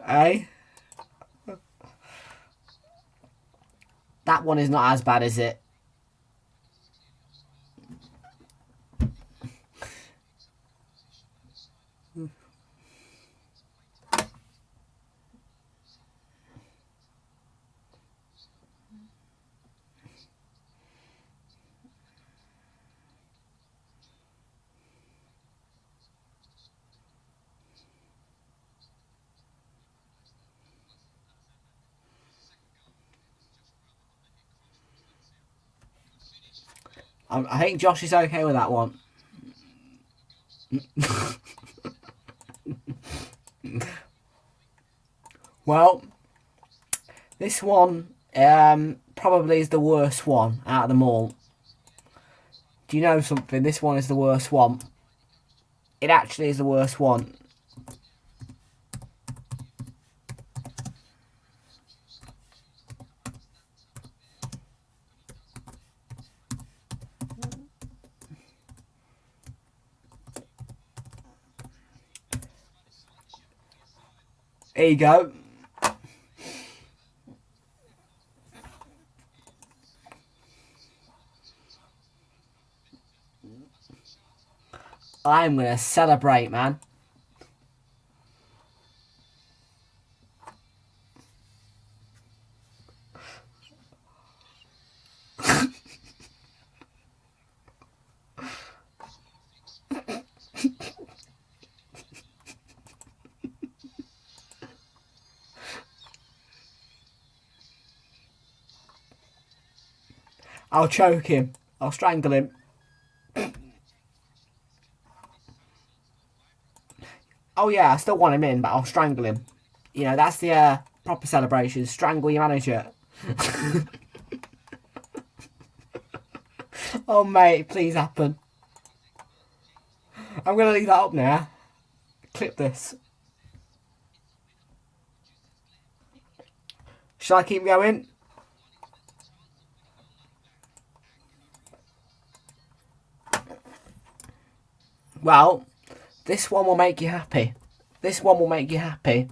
Eh? That one is not as bad, is it? I think Josh is okay with that one. Well, this one probably is the worst one out of them all. Do you know something? This one is the worst one. It actually is the worst one. There you go. I'm going to celebrate, man. I'll choke him. I'll strangle him. Oh yeah, I still want him in, but I'll strangle him. You know, that's the proper celebration. Strangle your manager. Oh mate, please happen. I'm going to leave that up now. Clip this. Shall I keep going? Well, this one will make you happy. This one will make you happy.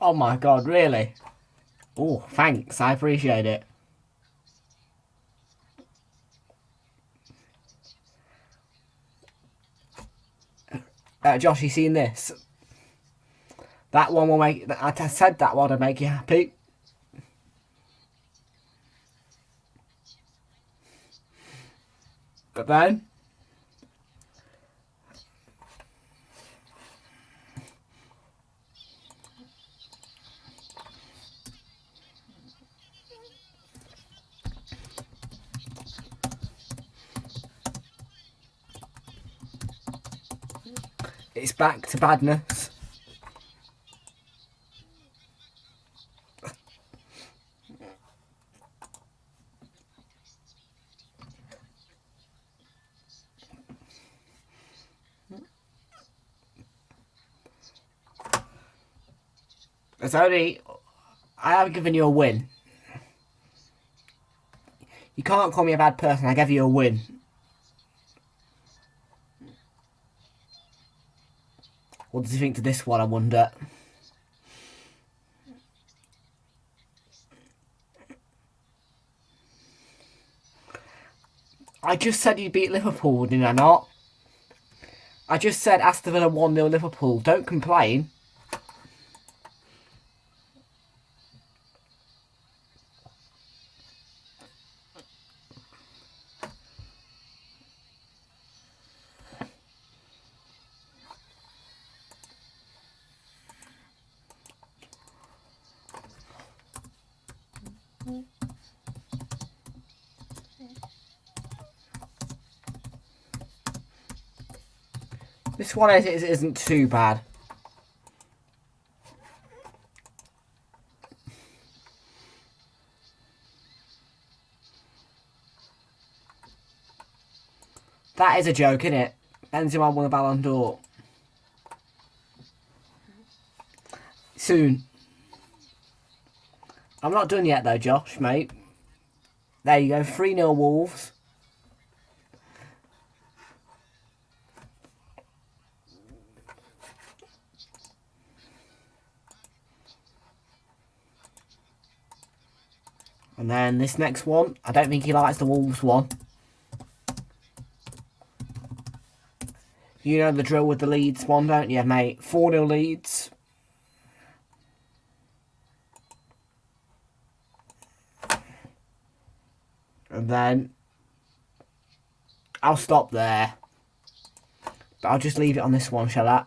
Oh my god, really? Oh, thanks, I appreciate it. Josh, you seen this? That one will make... I said that one would make you happy. But then... It's back to badness. I have given you a win. You can't call me a bad person. I gave you a win. What does he think to this one, I wonder? I just said you beat Liverpool, did I not? I just said Aston Villa 1-0 Liverpool. Don't complain. This one isn't too bad. That is a joke, isn't it? Benzema won the Ballon d'Or. Soon. I'm not done yet though, Josh, mate. There you go, 3-0 Wolves. And then this next one, I don't think he likes the Wolves one. You know the drill with the Leeds one, don't you, mate? 4-0 Leeds. And then I'll stop there. But I'll just leave it on this one, shall I?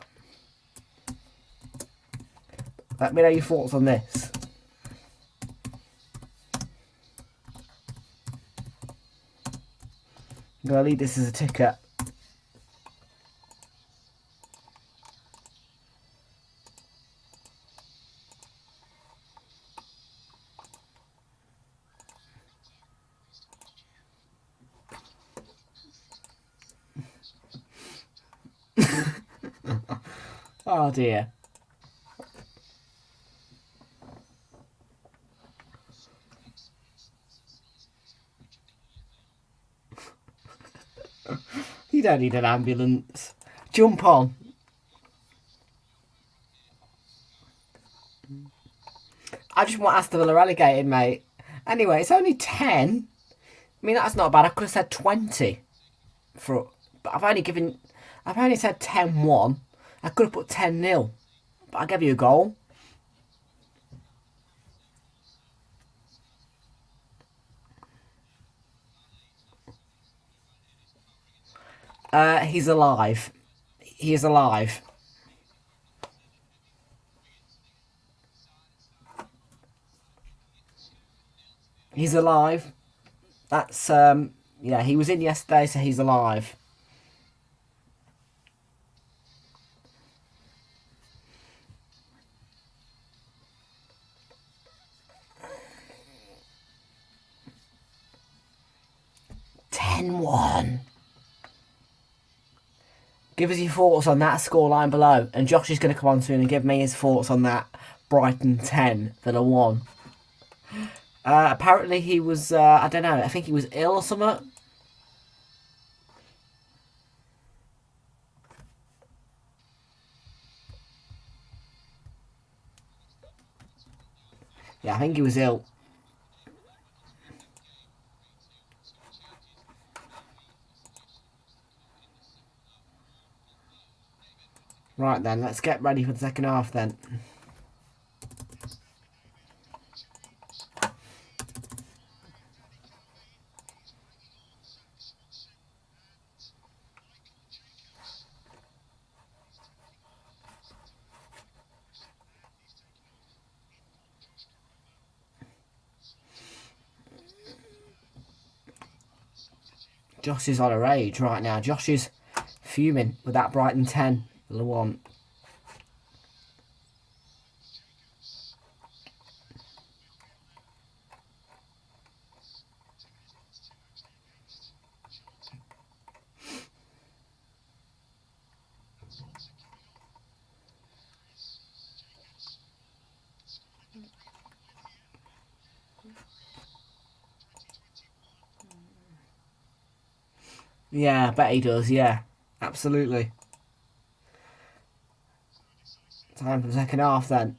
Let me know your thoughts on this. I'm going to leave this as a ticket. Oh dear. You don't need an ambulance. Jump on. I just want Aston Villa relegated, mate. Anyway, it's only 10. I mean, that's not bad. I could have said 20. But I've only said 10-1. I could have put 10-0. But I gave you a goal. He's alive. He is alive. He's alive. That's, yeah, he was in yesterday, so he's alive. Give us your thoughts on that scoreline below. And Josh is going to come on soon and give me his thoughts on that Brighton 10 Villa 1. Apparently he was, I don't know, I think he was ill or something. Yeah, I think he was ill. Right then, let's get ready for the second half then. Josh is on a rage right now. Josh is fuming with that Brighton 10. The one. Yeah, I bet he does, yeah. Absolutely. Time for the second half then.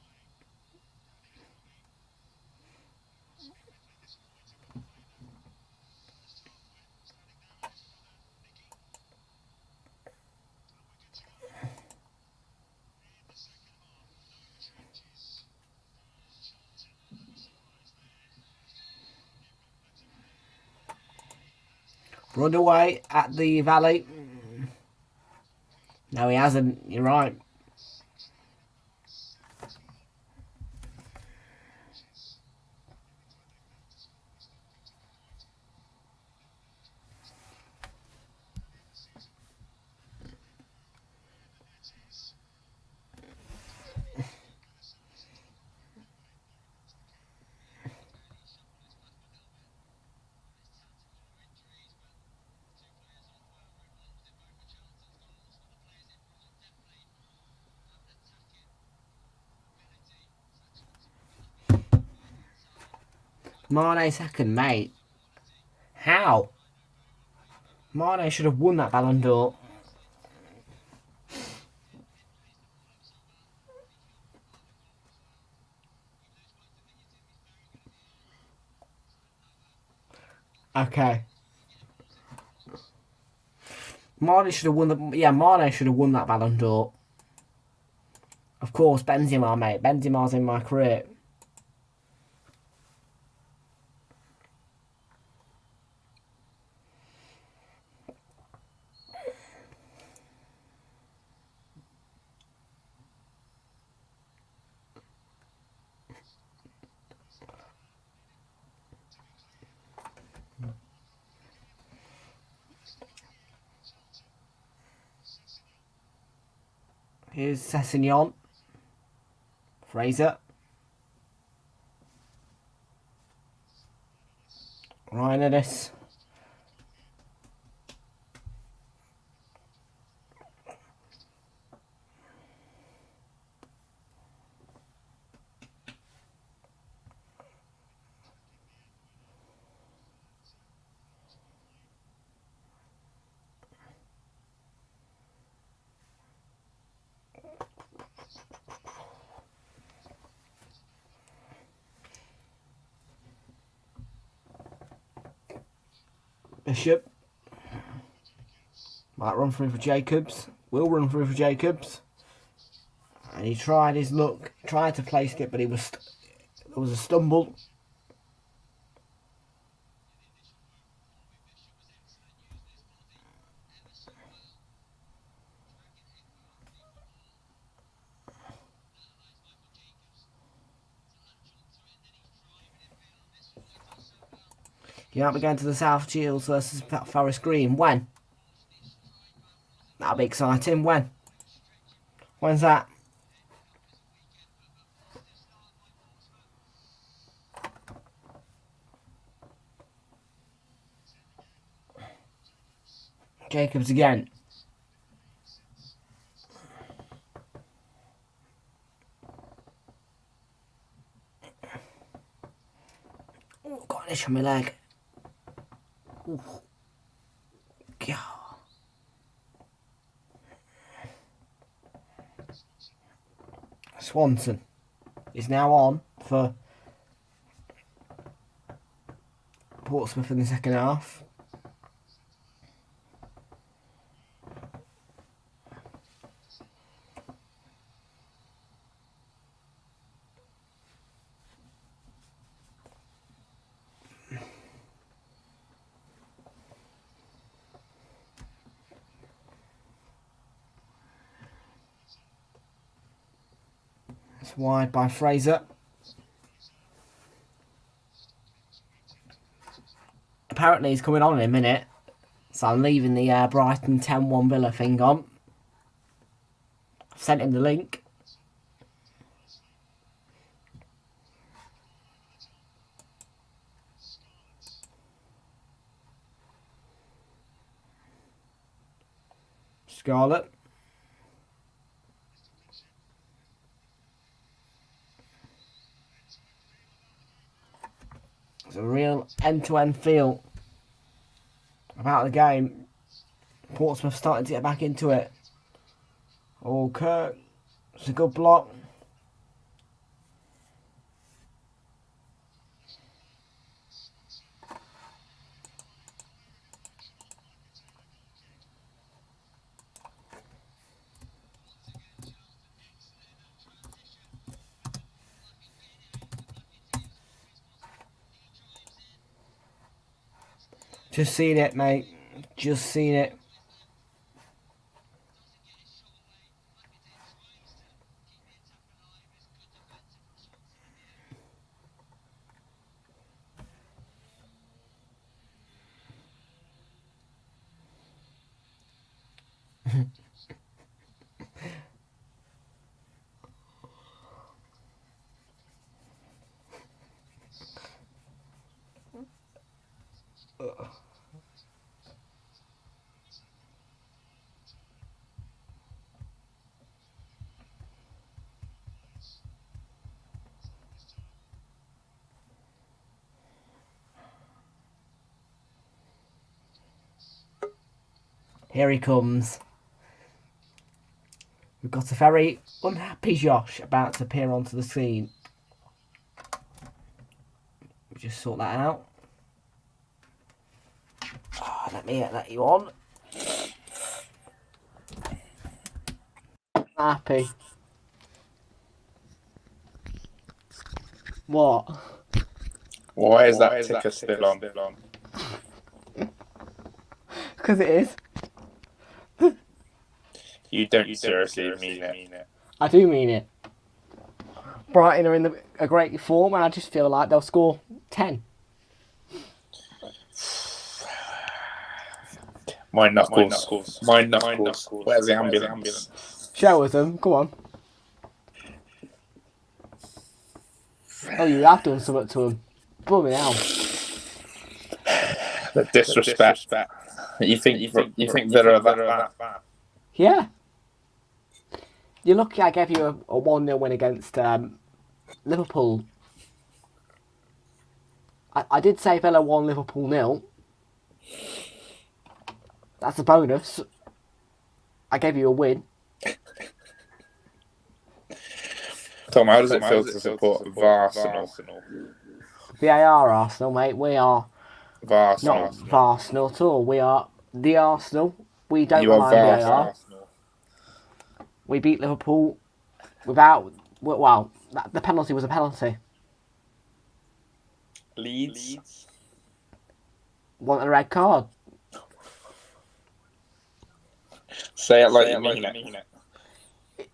Run away at the Valley. No, he hasn't. You're right. Mane second, mate. How? Mane should have won that Ballon d'Or. Okay. Mane should have won Mane should have won that Ballon d'Or. Of course, Benzema, mate. Benzema's in my career. Here's Sessegnon. Fraser. Ryan Ennis. Bishop. Might run through for Jacobs. Will run through for Jacobs. And he tried his luck. Tried to place it, but there was a stumble. You might be going to the South Shields versus Forest Green. When? That'll be exciting. When? When's that? Jacobs again. Oh, got an itch on my leg. Ooh. God. Swanson is now on for Portsmouth in the second half. It's wide by Fraser. Apparently he's coming on in a minute. So I'm leaving the Brighton 10-1 Villa thing on. I've sent him the link. Scarlet. It's a real end-to-end feel about the game. Portsmouth starting to get back into it. Oh, Kirk. It's a good block. Just seen it, mate. Just seen it. Here he comes. We've got a very unhappy Josh about to appear onto the scene. We'll just sort that out. Oh, let me let you on. Happy. What? Why is that ticker still on? Because it is. You don't seriously mean it. I do mean it. Brighton are in a great form, and I just feel like they'll score 10. My knuckles. Where's the ambulance? Show us them. Go on. Oh, you have done something to them. Blooming hell. The disrespect. You think they're that bad? Yeah. You're lucky I gave you a 1-0 win against Liverpool. I did say Villa 1, Liverpool 0. That's a bonus. I gave you a win. Tom, how does it feel to support Arsenal? VAR Arsenal, mate. We are not Arsenal Arsenal at all. We are the Arsenal. We don't You rely are on VAR. We beat Liverpool without... Well, the penalty was a penalty. Leeds. Want a red card? Say it like you mean it.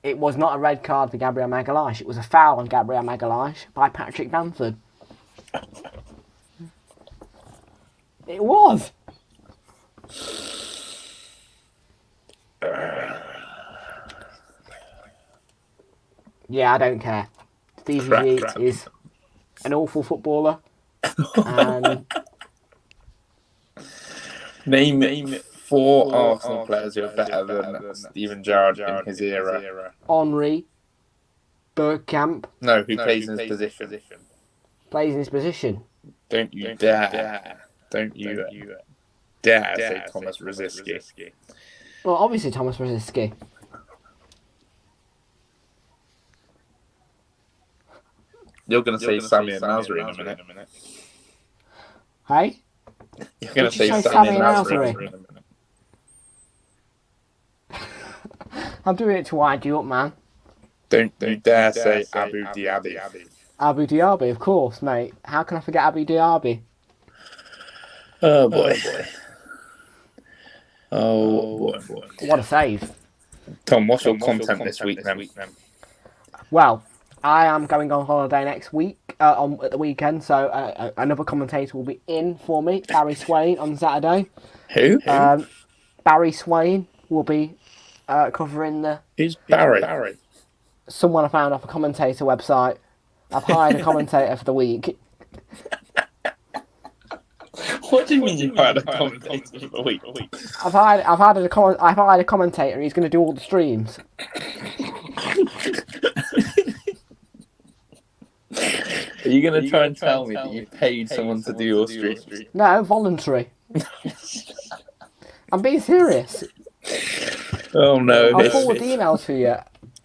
It was not a red card for Gabriel Magalhaes. It was a foul on Gabriel Magalhaes by Patrick Bamford. It was. Yeah, I don't care. Stevie G is an awful footballer. And Name 4 Arsenal players who are better than Steven Gerrard in his era. Henry Bergkamp. No, who plays in his position. Plays in his position. Don't you dare say Thomas Rosicky. Well, obviously Thomas Rosicky. You're going to say Sammy and Nasri in a minute. Hey? You're going to Did say you say Sammy and Sammy and Nasri Nasri? in a minute. I'm doing it to wind you up, man. Don't you dare say Abu Dhabi. Abu Dhabi, of course, mate. How can I forget Abu Dhabi? Oh boy. Oh boy. What a save. Tom, what's your content this week then? Well, I am going on holiday next week. at the weekend, so another commentator will be in for me, Barry Swain, on Saturday. Who? Barry Swain will be covering the... Who's Barry? Someone I found off a commentator website. I've hired a commentator for the week. What do you mean you hired a commentator for the week? I've hired a commentator. He's going to do all the streams. Are you going to try and tell me that you paid someone to do your stream? No, voluntary. I'm being serious. Oh no! I'll forward the emails to you.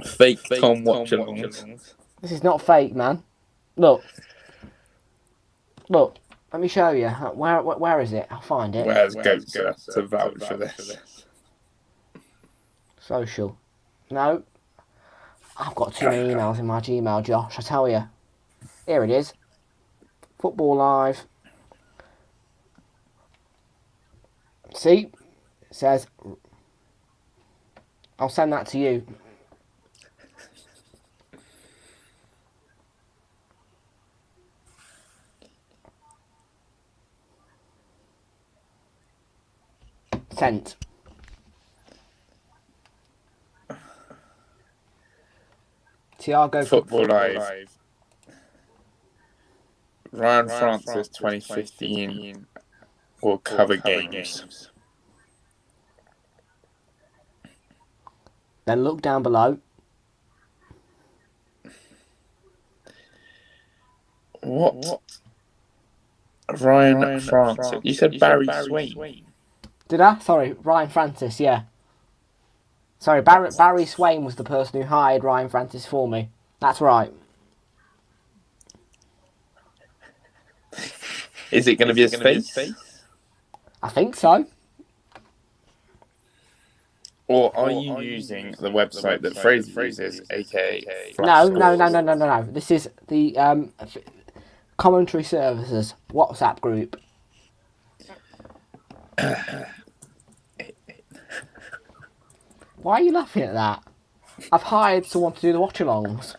Fake Tom WATCHALONG. This is not fake, man. Look. Let me show you. Where is it? I'll find it. Where's Goatser to vouch for this? Social. No. I've got too many emails in my Gmail, Josh. I tell you. Here it is. Football Live. See? It says... I'll send that to you. Sent. Thiago Football Live. Ryan Francis 2015 will cover games. Then look down below. What? Ryan Francis. You said Barry Swain. Did I? Sorry, Ryan Francis, yeah. Sorry, Barry Swain was the person who hired Ryan Francis for me. That's right. Is it going to be his face? I think so. Or are you using the website that Fraser uses, aka No. This is the commentary services WhatsApp group. Why are you laughing at that? I've hired someone to do the watch-alongs.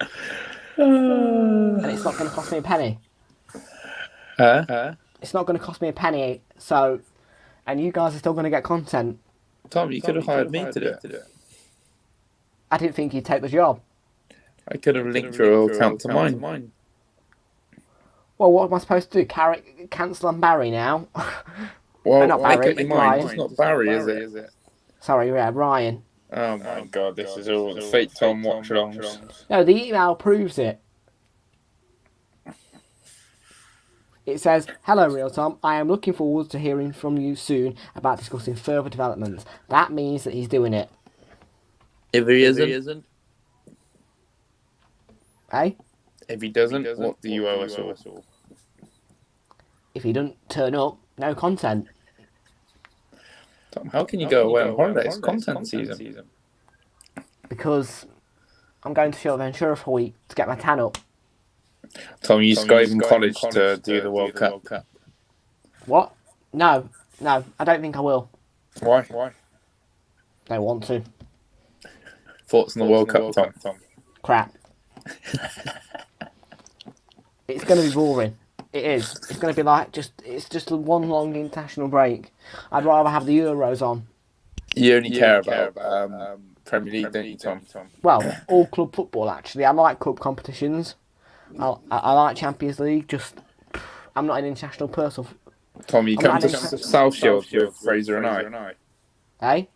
And it's not going to cost me a penny. It's not going to cost me a penny, so... And you guys are still going to get content. Tom, you could have hired me to do it. I didn't think you'd take the job. I could have linked your account to mine. Well, what am I supposed to do? Cancel on Barry now? Well, not Barry, it's Ryan. It's not Barry, is it? Sorry, yeah, Ryan. Oh my god, this is all the fake Tom watch-alongs. No, the email proves it. It says, "Hello, Realltom. I am looking forward to hearing from you soon about discussing further developments." That means that he's doing it. If he isn't? Eh? If he doesn't, what do you owe us all? If he doesn't turn up, no content. Tom, how can you go away on holiday? It's content season. Because I'm going to Ventura for a week to get my tan up. Tom, you Skype college to do the World Cup. What? No, I don't think I will. Why? Don't want to. Thoughts on the World Cup, Tom? Crap. It's going to be boring. It is. It's going to be like it's just one long international break. I'd rather have the Euros on. You only care about Premier League, don't you, Tom? Well, all club football actually. I like club competitions. I like Champions League. I'm not an international person. Tom, are you coming to South Shields with Fraser and I? Eh? Are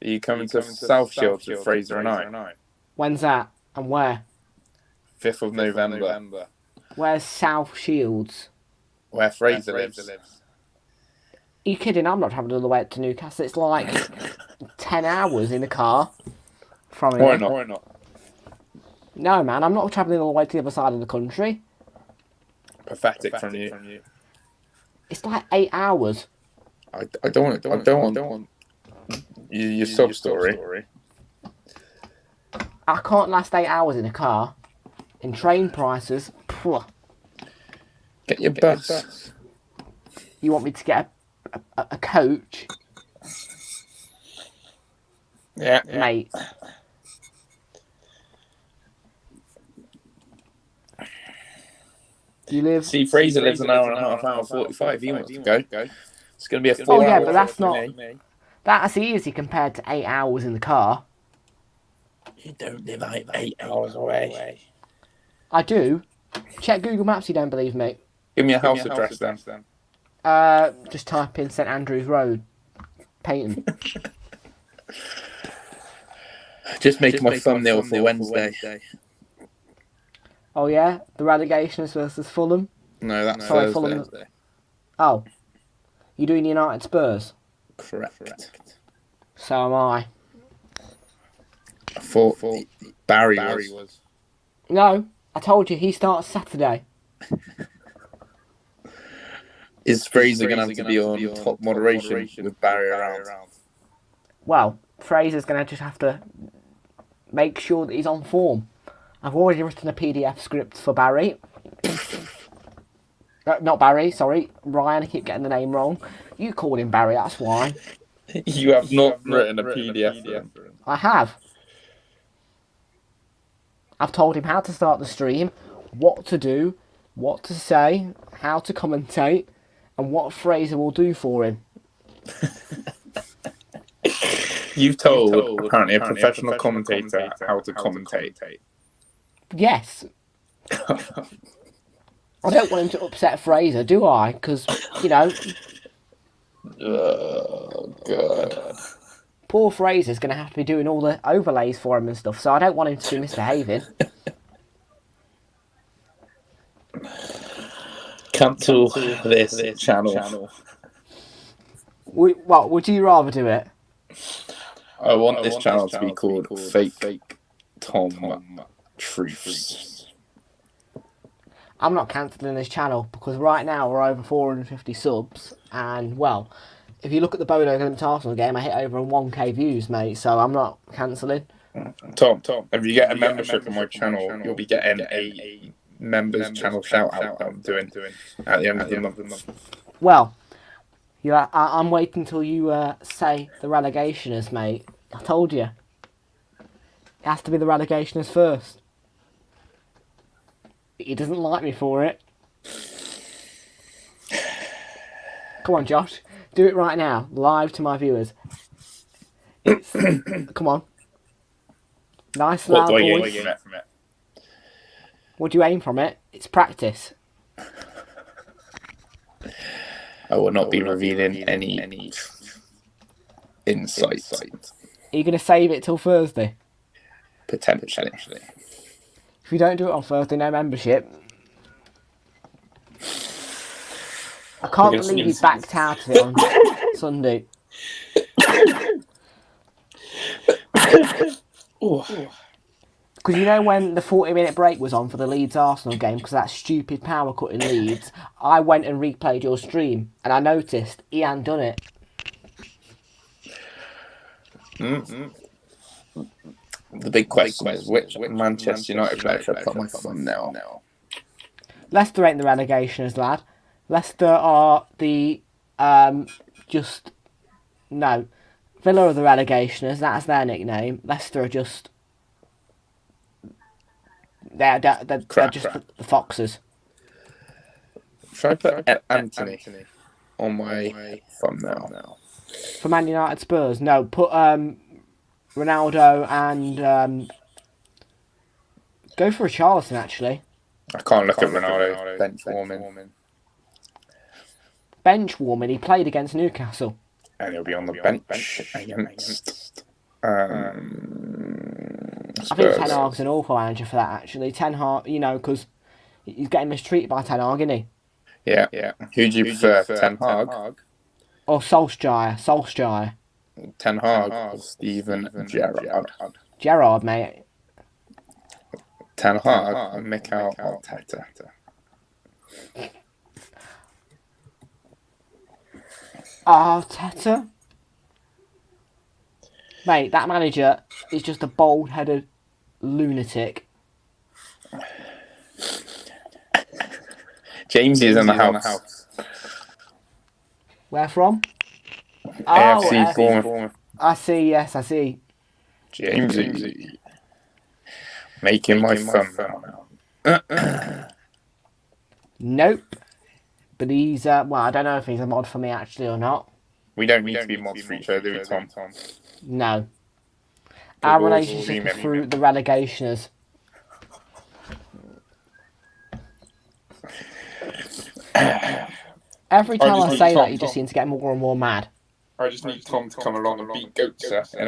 you coming to South Shields with Fraser and I? When's that? And where? 5th of November. Where's South Shields? Where Fraser lives. Are you kidding? I'm not travelling all the way up to Newcastle. It's like 10 hours in the car from here. Why not? No, man, I'm not travelling all the way to the other side of the country. Pathetic from you. It's like 8 hours. I don't want your sub story. I can't last 8 hours in a car. In train prices. Get your bus. You want me to get a coach? Yeah. Mate. You live. See, Fraser lives an hour and a half, hour 45. He wants to go. It's going to be a 4 Oh yeah, hour but that's trip not. for me. That's easy compared to 8 hours in the car. You don't live 8 hours away. I do. Check Google Maps. You don't believe me? Give me a house address then. Just type in St Andrews Road, Payton. Just make my thumbnail for Wednesday. Oh yeah, the relegations versus Fulham. No, that's Sorry, Thursday. Fulham. Oh, you're doing United Spurs. Correct. So am I. I thought Barry was. No, I told you he starts Saturday. Is Fraser going to have to be on top moderation with Barry around? Well, Fraser's going to just have to make sure that he's on form. I've already written a PDF script for Barry. Not Barry, sorry. Ryan, I keep getting the name wrong. You called him Barry, that's why. You have not written a PDF for him. I have. I've told him how to start the stream, what to do, what to say, how to commentate, and what Fraser will do for him. You've told apparently a professional commentator how to commentate. Yes. I don't want him to upset Fraser, do I? Because, you know... Oh, God. Poor Fraser's going to have to be doing all the overlays for him and stuff, so I don't want him to be misbehaving. Cancel this channel. What, would you rather do it? I want this channel to be called Fake Tom Truths. I'm not cancelling this channel because right now we're over 450 subs, and well, if you look at the Bodo against Arsenal game, I hit over 1k views, mate. So I'm not cancelling. Tom, if you get a membership on my channel, you'll be getting a members channel shout out that I'm doing at the end of the month. Well, I'm waiting until you say the relegationers, mate. I told you. It has to be the relegationers first. He doesn't like me for it. Come on, Josh. Do it right now, live to my viewers. Come on. Nice loud voice. What do you aim from it? It's practice. I will not be revealing any insights. Are you going to save it till Thursday? Potentially. If you don't do it on Thursday, no membership. I can't believe you backed out of it on Sunday. Because you know when the 40-minute break was on for the Leeds-Arsenal game, because that stupid power cut in Leeds, I went and replayed your stream, and I noticed he hadn't done it. The big question is which Manchester United player should I put my thumb now? Leicester ain't the relegationers, lad. Leicester are the no. Villa are the relegationers. That's their nickname. Leicester are just they're just the Foxes. Should I put Anthony on my thumbnail? For Man United Spurs, no. Put Ronaldo and go for a Charlton actually. I can't look at Ronaldo bench warming. Bench warming. He played against Newcastle. And he'll be on the bench against I think Ten Hag's an awful manager for that actually. Ten Hag, you know, because he's getting mistreated by Ten Hag, isn't he? Yeah. Who do you prefer, Ten Hag? Or Solskjaer? Ten Hag or Steven Gerrard? Gerrard, mate. Ten Hag or Mikel Arteta? Arteta? Mate, that manager is just a bald-headed lunatic. James is in the house. Where from? AFC Bournemouth. I see, yes, I see. Jamesy. Making my thumb now. Nope. But he's, well, I don't know if he's a mod for me actually or not. We don't need to be mods for each other, do we, Tom? No. Our relationship is through the relegationers. Every time I say that, you just seem to get more and more mad. I just need Tom to come along and beat Goatser in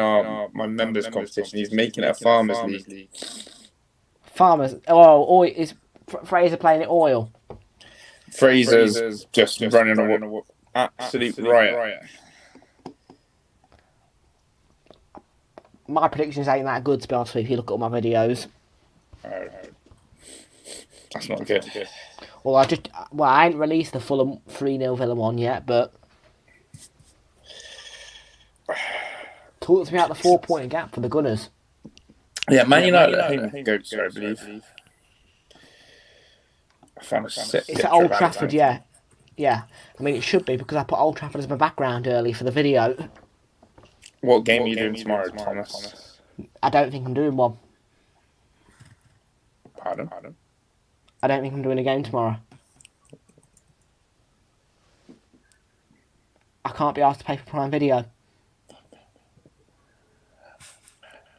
my members competition. He's making it a Farmers League. Farmers. Oh, is Fraser playing it oil? Fraser's just running a absolute riot. My predictions ain't that good, to be honest with you, if you look at all my videos. That's not good. Well, I ain't released the Fulham 3-0 Villa one yet, but talk to me about the 4-point gap for the Gunners. Yeah, Man United at home Goatser, I believe. It's at Old Trafford, yeah. Yeah. I mean, it should be, because I put Old Trafford as my background early for the video. What game are you doing tomorrow, Thomas? I don't think I'm doing one. Pardon? I don't think I'm doing a game tomorrow. I can't be asked to pay for Prime Video.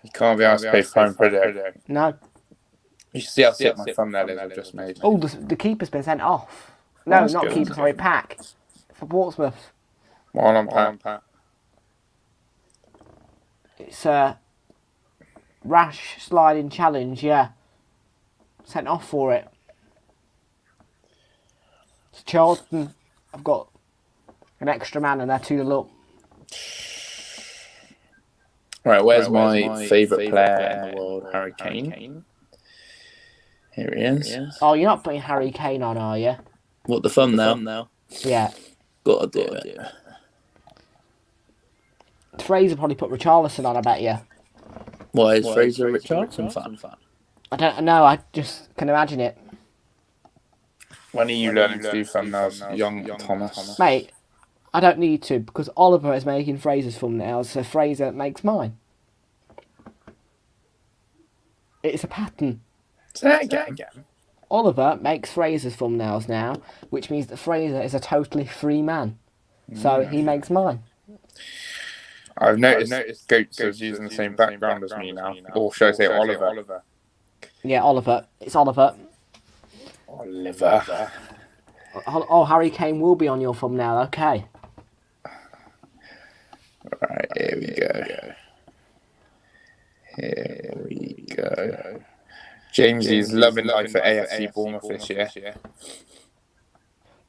You can't be asked to pay for Prime Video? No. You should see how sick my thumbnail is I've just made. Oh, the keeper's been sent off. No, not good. Keeper, sorry, Pack. For Portsmouth. One on Pat. It's a rash sliding challenge, yeah. Sent off for it. So Charlton, I've got an extra man and they're 2-0 up. Right, where's my favourite player in the world? Harry Kane. Here he is. Oh, you're not putting Harry Kane on, are you? What, the thumbnail? Yeah. Gotta do it. Fraser probably put Richarlison on, I bet you. Why is Fraser a Richarlison fan? I don't know, I just can imagine it. When are you learning to do thumbnails, young Thomas? Mate, I don't need to, because Oliver is making Fraser's thumbnails, so Fraser makes mine. It's a pattern. Say that again. Oliver makes Fraser's thumbnails now, which means that Fraser is a totally free man. So he makes mine. I've noticed Goatser's using the same background as me now. Or should I say Oliver? Yeah, Oliver. It's Oliver. Oliver. Oh, Harry Kane will be on your thumbnail, okay. Right, here we go. Jamesy's loving life at AFC Bournemouth this year.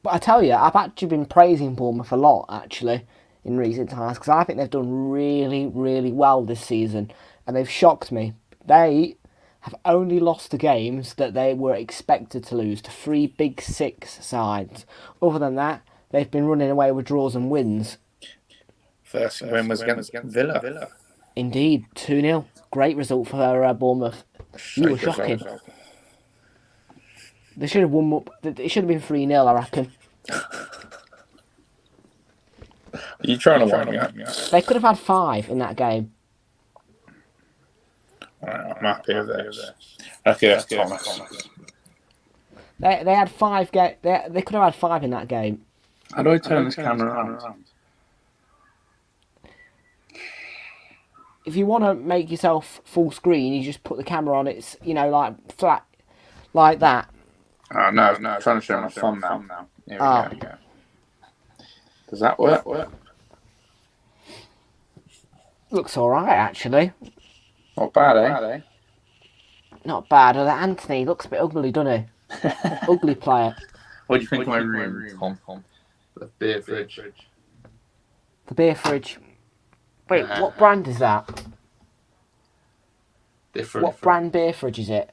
But I tell you, I've actually been praising Bournemouth a lot, actually, in recent times, because I think they've done really, really well this season, and they've shocked me. They have only lost the games that they were expected to lose to 3 Big Six sides. Other than that, they've been running away with draws and wins. First win was against Villa. Indeed, 2-0. Great result for Bournemouth. You were shocking. They should have won. It should have been 3-0, I reckon. Are you trying to wind me up? They could have had 5 in that game. Right, I'm happy with this. Okay, that's Thomas. They had 5 They could have had 5 in that game. How do I turn this camera around? If you want to make yourself full screen, you just put the camera on. It's like flat, like that. Oh no! I'm trying to show my thumb now. Here we go. Does that work? Looks alright, actually. Not bad, eh? Not bad. Although Anthony looks a bit ugly, doesn't he? Ugly player. What do you think of my room, Tom? The beer fridge. The beer fridge. Wait, what brand is that? Different. What brand beer fridge is it?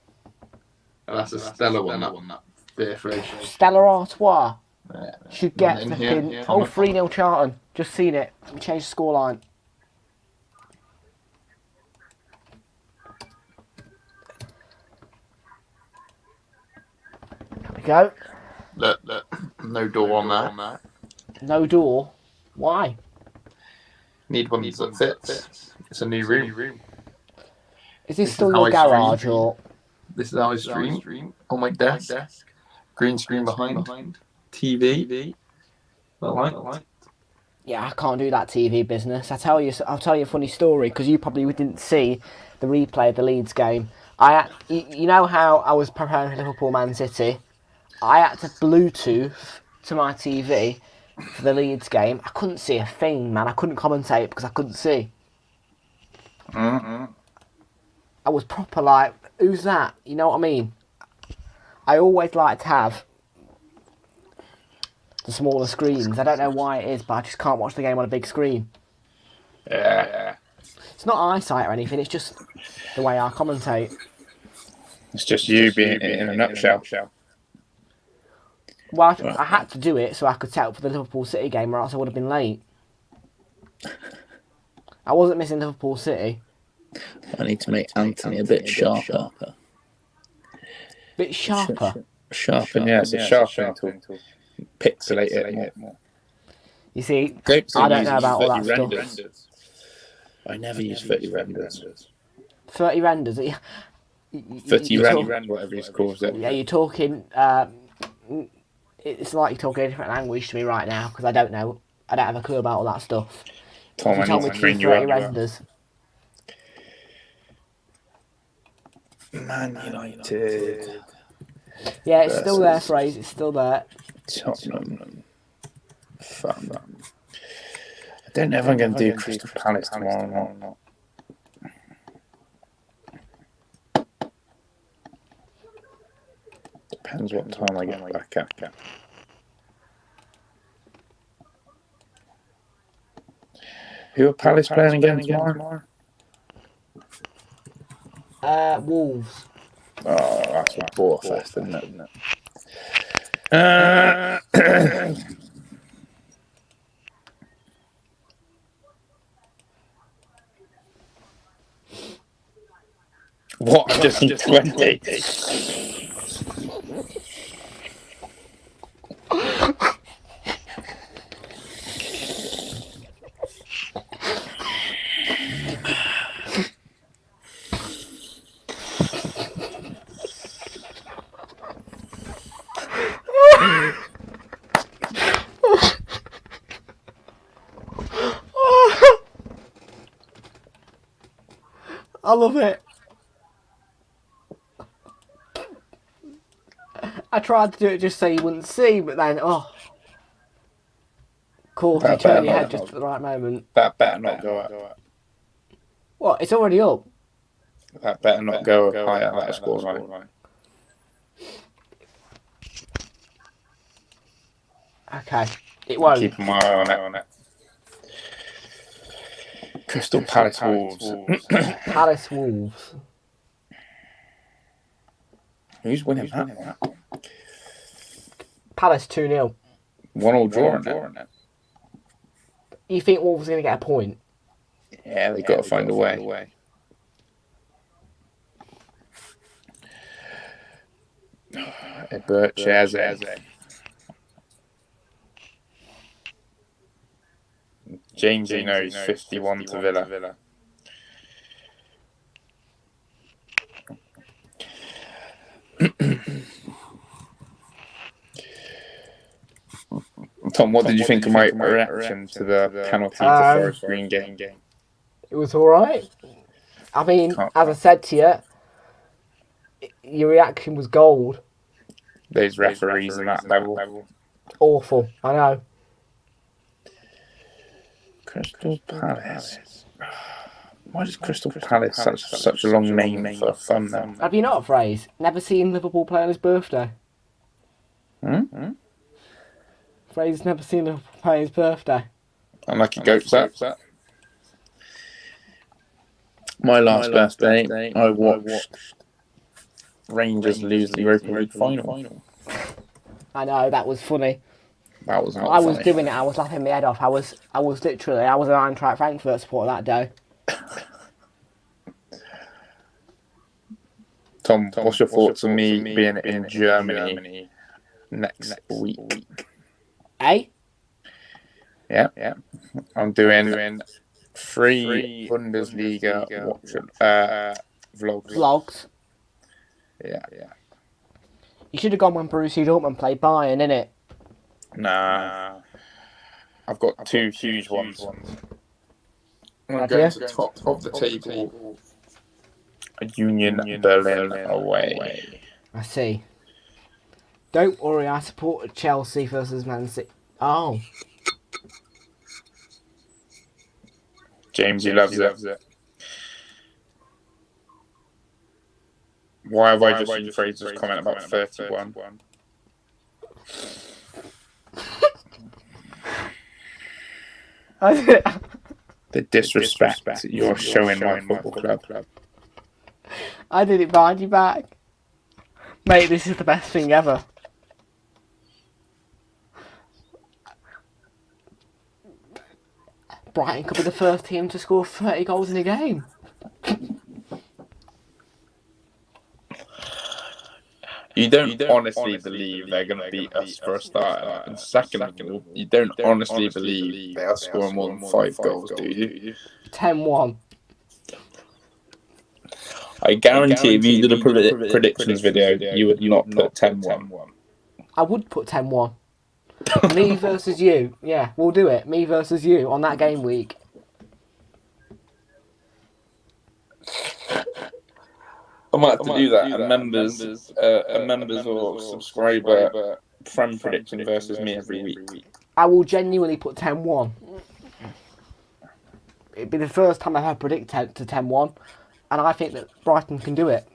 Oh, that's a Stella one, that beer fridge. Stella Artois. Yeah. Should get flipping 3-0 Charlton. Just seen it. Let me change the scoreline. There we go. Look. No door on that. No door. Why? Need one that fits. It's a new room. Is this still your garage or? This is how I stream on my desk. Green screen behind. TV. I like. Yeah, I can't do that TV business. I'll tell you a funny story because you probably didn't see the replay of the Leeds game. You know how I was preparing for Liverpool Man City? I had to Bluetooth to my TV for the Leeds game. I couldn't see a thing, man. I couldn't commentate because I couldn't see. I was proper like, who's that? You know what I mean? I always like to have the smaller screens. I don't know why it is, but I just can't watch the game on a big screen. Yeah. It's not eyesight or anything, it's just the way I commentate. It's just you being in a nutshell. Well, I had to do it so I could set up for the Liverpool City game or else I would have been late. I wasn't missing Liverpool City. I need to make Anthony a bit sharper. Bit sharper? Sharpen, yeah, it's a sharpening tool. Pixelate it more. You see, I don't know about all that stuff. I never use 30 renders. 30 renders? 30 renders, whatever it's called. Yeah, you're talking... it's like you're talking a different language to me right now because I don't know. I don't have a clue about all that stuff. Tom, you told me to do 30 renders. Man United. Yeah, it's still there, Phrase. It's still there. Tottenham. Fun. I don't know if I'm going to do Crystal Palace tomorrow or not. Depends what time I get back at. Who are Palace playing again tomorrow? Wolves. Oh, that's a bore fest, isn't it? What? I just need 20. I love it. I tried to do it just so you wouldn't see, but then, of course, you turn your head just at the right moment. That better not go up. What? It's already up. That better not go higher. That score's line. Okay, it won't. Keep my eye on it. Crystal Palace Wolves. Palace Wolves. Who's winning that one? Palace 2-0. 1-1 draw in it. You think Wolves are going to get a point? Yeah, they've got to find a way. Ebert, Eze. James knows 51 to Villa. Tom, what did you think of my reaction to the penalty to Forest Green game? It was alright. I mean, as I said to you, your reaction was gold. Those referees at that level. Awful, I know. Crystal Palace. Why is Crystal Palace such a long name for fun now? Have you not, Phrase? Never seen Liverpool play on his birthday? Phrase never seen Liverpool play on his birthday. Unlucky goats that. My last birthday, I watched Rangers lose the Europa League final. I know, that was funny. That was not I was funny. doing it, I was laughing my head off. I was an Eintracht Frankfurt supporter that day. Tom, what's your thoughts on me being in Germany next week? Eh? Yeah. I'm doing 3 Bundesliga vlogs. Vlogs? Yeah. You should have gone when Borussia Dortmund played Bayern, innit? Nah. I've got two huge ones. I'm Have going you? to the top of the table. Union Berlin away. I see. Don't worry, I support Chelsea versus Man City. Oh. James, he loves it. Why have I just seen Fraser's comment about 31? The disrespect you're showing my football club. I did it behind your back. Mate, this is the best thing ever. Brighton could be the first team to score 30 goals in a game. You don't honestly believe they're going to beat us for a start. And second of all, you don't honestly believe they are scoring more than 5 goals, do you? 10-1. I guarantee if you did a predictions video, you would not put 10-1. I would put 10-1. Me versus you. Yeah, we'll do it. Me versus you on that game week. I might have to do that. A members or subscriber friend prediction versus me every week. I will genuinely put 10-1. It'd be the first time I've ever predicted to 10-1, and I think that Brighton can do it.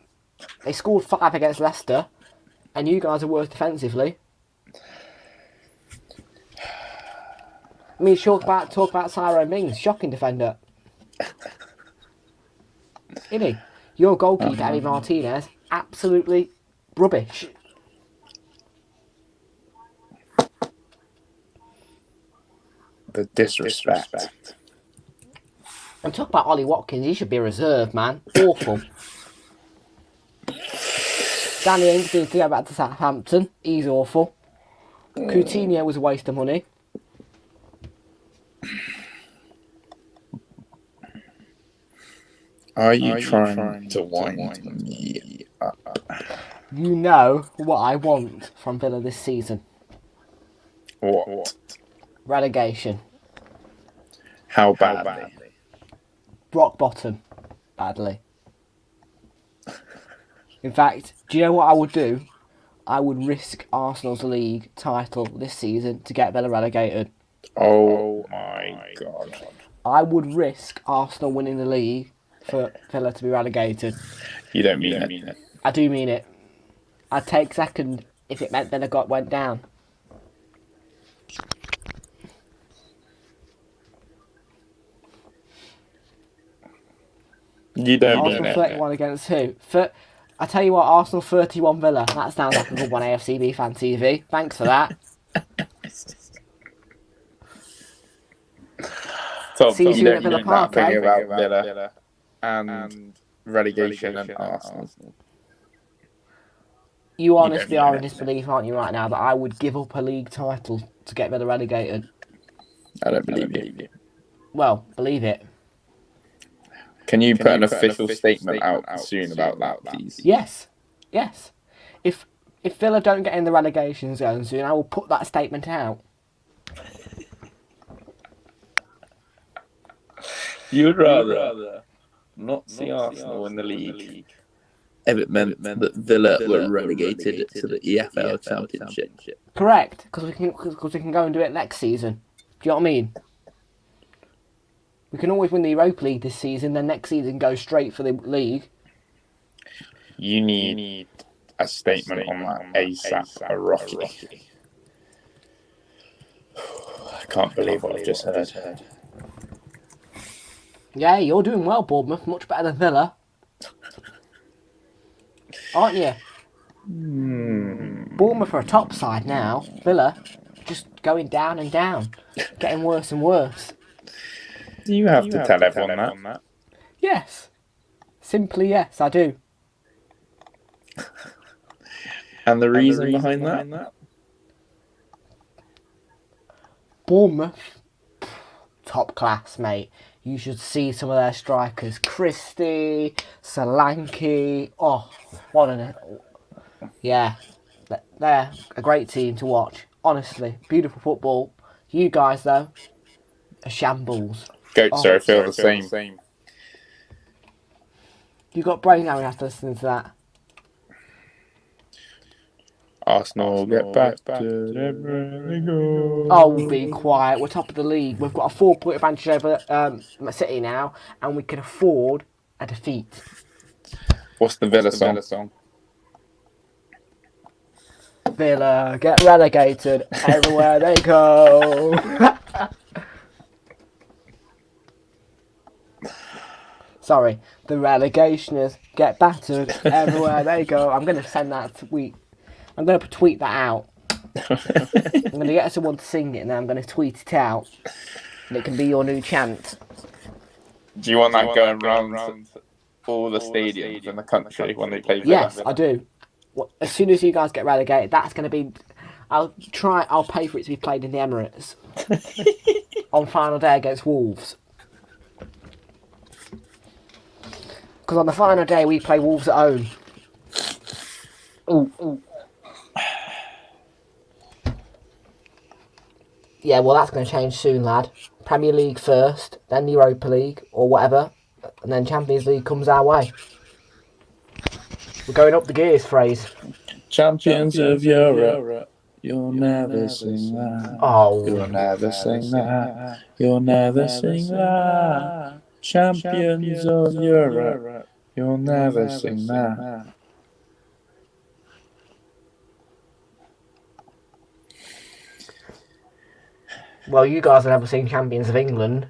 They scored 5 against Leicester, and you guys are worse defensively. I mean, talk about Cyril Mings, shocking defender. Isn't he? Your goalkeeper, Emi Martinez, absolutely rubbish. The disrespect. And talk about Ollie Watkins, he should be reserved, man. Awful. Danny Ings needs to go back to Southampton. He's awful. Coutinho was a waste of money. Are you trying to wind me up? You know what I want from Villa this season. What? Relegation. How badly? Rock bottom. Badly. In fact, do you know what I would do? I would risk Arsenal's league title this season to get Villa relegated. Oh my God. I would risk Arsenal winning the league for Villa to be relegated. You don't mean it. I do mean it. I'd take second if it meant Villa went down. You don't Arsenal mean it. 31 against who? I tell you what, Arsenal 31 Villa. That sounds like a good one, AFCB Fan TV. Thanks for that. See you soon at Villa Park, eh? About Villa and relegation and Arsenal. You honestly are in disbelief, aren't you, right now, that I would give up a league title to get Villa relegated? I don't believe you. Well, believe it. Can you put an official statement out soon about that, please? Yes. If Villa don't get in the relegation zone soon, I will put that statement out. You would rather not see Arsenal in the league. If it meant that Villa were relegated to the EFL Championship. Correct, because we can go and do it next season. Do you know what I mean? We can always win the Europa League this season, then next season go straight for the league. You need a statement on that ASAP, a Rocky. I can't believe what I've just heard. Yeah, you're doing well, Bournemouth. Much better than Villa. Aren't you? Bournemouth are a top side now. Villa just going down and down. Getting worse and worse. Do you have to tell everyone that? Yes. Simply yes, I do. And the reason behind that? Bournemouth, top class, mate. You should see some of their strikers. Christie, Solanke. Oh, what an... Yeah. they're a great team to watch. Honestly, beautiful football. You guys, though, are shambles. Goats, I feel the same. You got brain damage after listening to that. Arsenal get back to everywhere they go. Oh, be quiet. We're top of the league. We've got a 4-point advantage over City now, and we can afford a defeat. What's the Villa song? Villa get relegated everywhere they go. Sorry, the relegationists get battered everywhere they go. I'm going to send that tweet. I'm going to tweet that out. I'm going to get someone to sing it, and then I'm going to tweet it out. And it can be your new chant. Do you want that going round all the stadiums in the country when they play Villa? Yes, I do. As soon as you guys get relegated, that's going to be... I'll pay for it to be played in the Emirates. On final day against Wolves. Because on the final day, we play Wolves at home. Ooh. Yeah, well, that's going to change soon, lad. Premier League first, then the Europa League, or whatever. And then Champions League comes our way. We're going up the gears, phrase. Champions of Europe, you'll never sing that. Oh. You'll never sing that. You'll never sing that. Champions of Europe, you'll never sing that. Well, you guys have never seen Champions of England.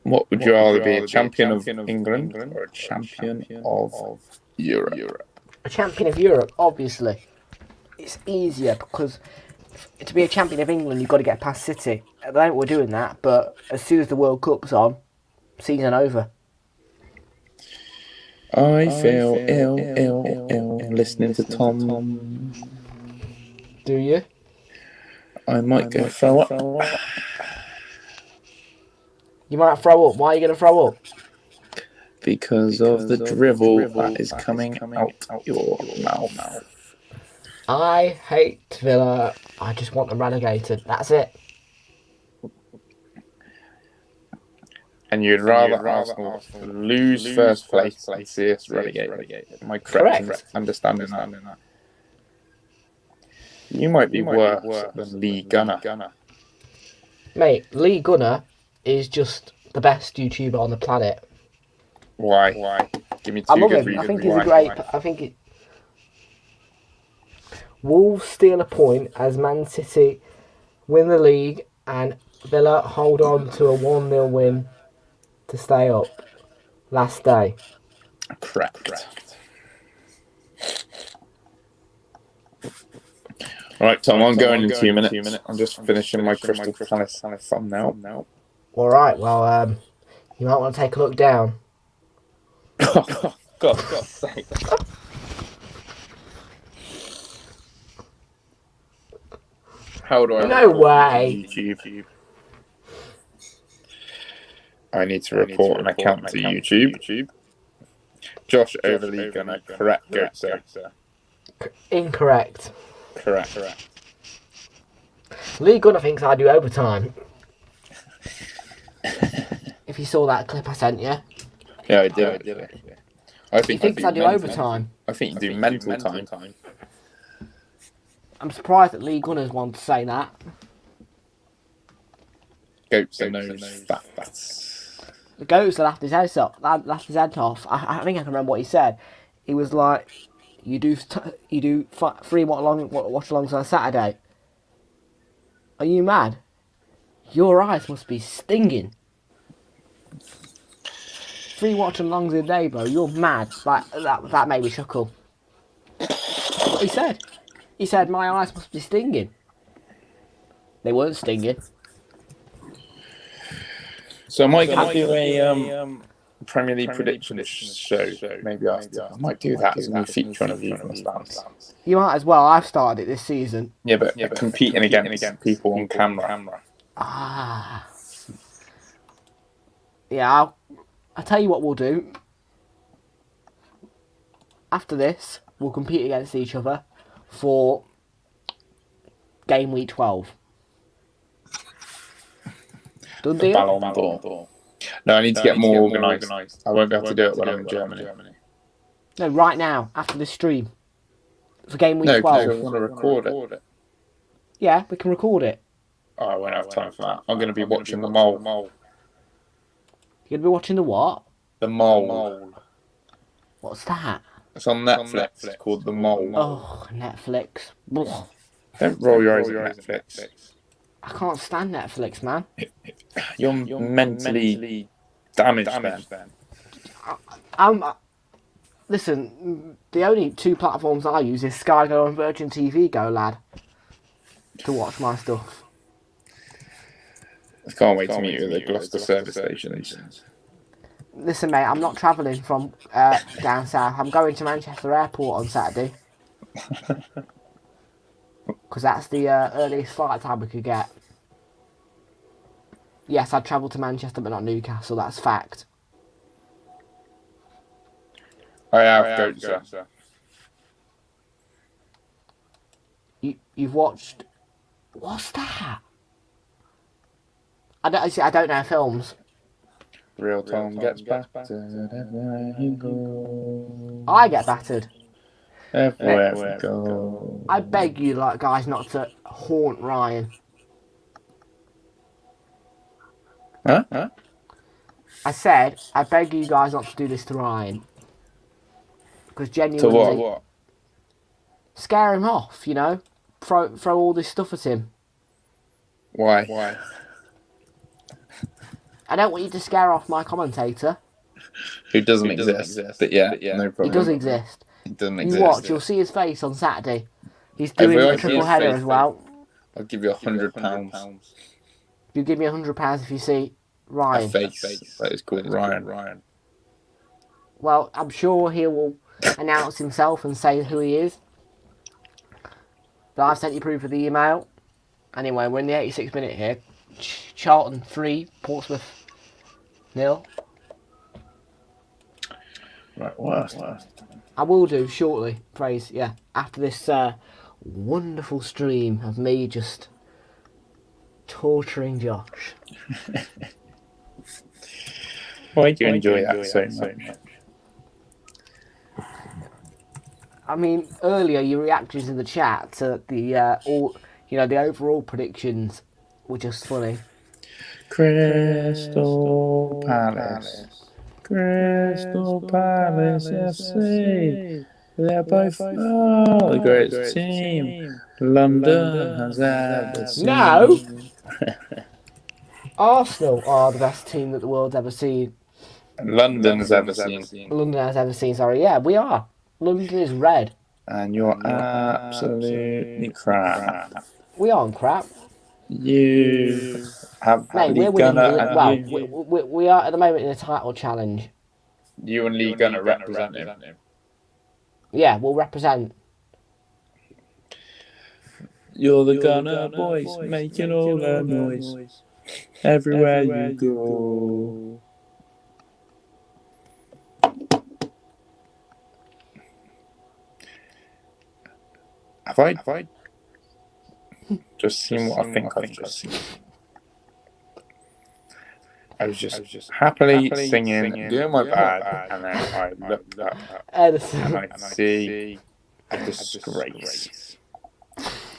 What would you rather be, a champion of England or a champion of Europe? A champion of Europe, obviously. It's easier because to be a champion of England, you've got to get past City. I don't know we're doing that, but as soon as the World Cup's on, season over. I feel ill listening to Tom. Do you? I might go throw up. You might throw up. Why are you going to throw up? Because of the drivel that is coming out your mouth. I hate Villa. I just want them relegated. That's it. And you'd rather Arsenal lose first place and see us relegated. Am I correct in understanding that? You might be worse than Lee Gunner. Mate, Lee Gunner is just the best YouTuber on the planet. Why? Give me two I love good him. reasons. I think he's a great... Wolves steal a point as Man City win the league and Villa hold on to a 1-0 win to stay up. Last day. Correct. Alright, Tom, I'm going in 2 minutes. I'm just finishing my Crystal Palace thumbnail. Alright, well, you might want to take a look down. Oh, God's sake. How do I... No way. YouTube. I need to report an account to YouTube. Josh Overly gonna correct Goat, sir. Incorrect. Correct. Lee Gunner thinks I do overtime. If you saw that clip I sent you. Yeah, I did. He thinks I do overtime. I think you do mental time. I'm surprised that Lee Gunner's one to say that. Goats are known as fat. The Goats laughed his head off. I think I can remember what he said. He was like, "You do 3 watch-alongs on a Saturday. Are you mad? Your eyes must be stinging. 3 watch-alongs a day, bro. You're mad." Like that made me chuckle. That's what he said. He said, "My eyes must be stinging." They weren't stinging. So I might do a Premier League prediction show. Maybe I might do that as a new feature on a View from the Stands. You might as well. I've started it this season. Yeah, but competing against people on camera. Ah. Yeah, I'll tell you what we'll do. After this, will compete against each other for game week 12. Done The deal? Ballon d'Or. No, I need to get more organised. I won't be able to do it when I'm in Germany. No, right now, after this stream. For game week No, 12. because I want to record it. Yeah, we can record it. Oh, I won't have time for that. I'm going to be watching The Mole. You're going to be watching the what? The Mole. What's that? It's on Netflix. It's called The Mole. Oh, Netflix. Ugh. Don't roll your eyes at Netflix. I can't stand Netflix, man. You're mentally damaged then. Listen, the only 2 platforms I use is Sky Go and Virgin TV Go, lad, to watch my stuff. I can't wait to meet you at the Gloucester service stations. Listen, mate, I'm not travelling from down south. I'm going to Manchester Airport on Saturday. Because that's the earliest flight time we could get. Yes, I'd travel to Manchester, but not Newcastle. That's fact. I have, goat, sir. You've watched... What's that? I don't know films. Realltom gets battered everywhere you go. I get battered. Everywhere we go. I beg you, like, guys, not to haunt Ryan. Huh? I said, I beg you guys not to do this to Ryan. Because genuinely... To what? Scare him off, you know? Throw all this stuff at him. Why? I don't want you to scare off my commentator. Who doesn't exist. But yeah, no problem. He does exist. He doesn't exist. You watch, you'll see his face on Saturday. He's doing a triple header as well. I'll give you £100. You give me £100 if you see Ryan. A face that is called Ryan. Well, I'm sure he will announce himself and say who he is. But I've sent you proof of the email. Anyway, we're in the 86th minute here. Charlton 3, Portsmouth 0. Right, worst. I will do shortly, praise, yeah. After this wonderful stream of me just torturing Josh. Why do you enjoy that so much? I mean, earlier your reactions in the chat to the the overall predictions were just funny. Crystal Palace FC. They're both the greatest team London has ever seen. No! Arsenal are the best team that the world's ever seen. London has ever seen. London has ever seen, sorry. Yeah, we are. London is red. And you're absolutely crap. We aren't crap. You have Mate, we're winning. We are at the moment in a title challenge. You and Lee Gunner represent him. Yeah, we'll represent. You're the Gunner boys, making all the noise everywhere you go. Have I just seen what I think I've just seen? I was just happily singing, doing my bad, and then I looked up and I see a disgrace.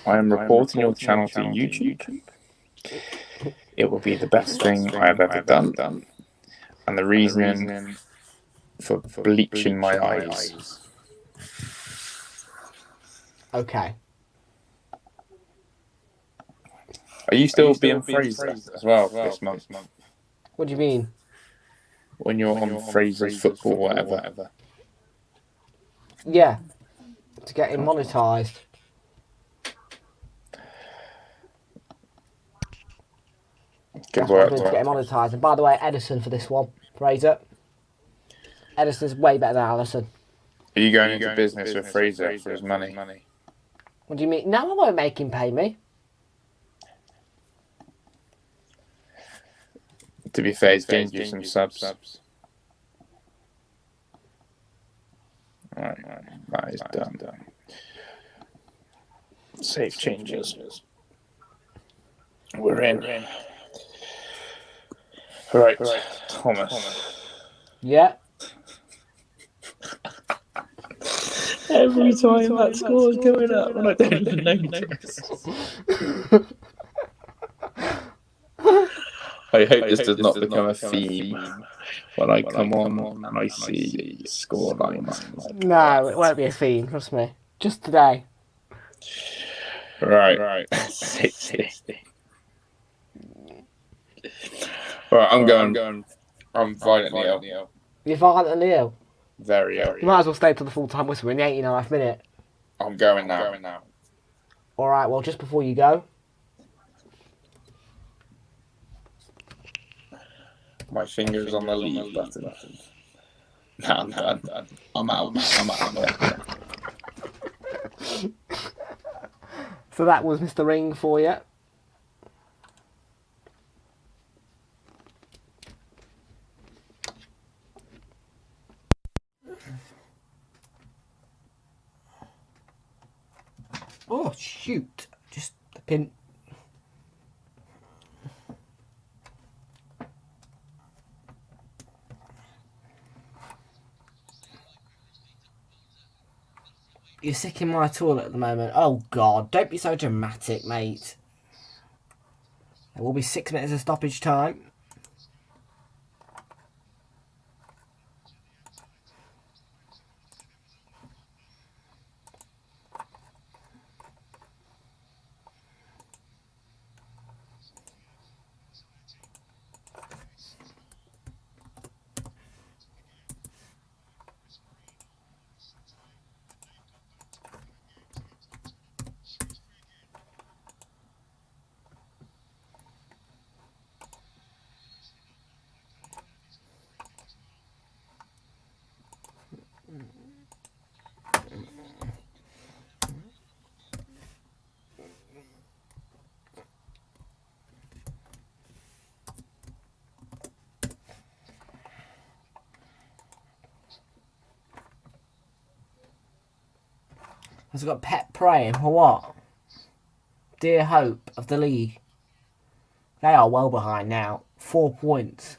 I am reporting your channel to YouTube. It will be the best thing I have ever done. And the reason for bleaching my eyes. Okay. Are you still being Fraser as well this month? What do you mean? When you're on Fraser's football, whatever. Yeah. To get him monetised. Good That's what I'm work. doing to get him monetised. And by the way, Edison for this one, Fraser. Edison's way better than Allison. Are you going into business with Fraser for his money? What do you mean? No, I won't make him pay me. To be fair, he's gained you some subs. Right, that is done. Save changes. We're in. Right, Thomas. Yeah. Every time that score's going up, and I don't even notice. I hope this does not become a theme when I come on and I see score lines. No, it won't be a theme, trust me. Just today. Right. 60. Right, I'm violently ill. You're violently ill. Very ill. You might as well stay till the full-time whistle in the 89th minute. I'm going now. Alright, well, just before you go. My finger's on the leave button. No, I'm done. I'm out. So that was Mr. Ring for you. Oh, shoot. Just the pin. You're sick in my toilet at the moment. Oh, God. Don't be so dramatic, mate. There will be 6 minutes of stoppage time. Has it got Pep praying for what? Dear hope of the league. They are well behind now. 4 points.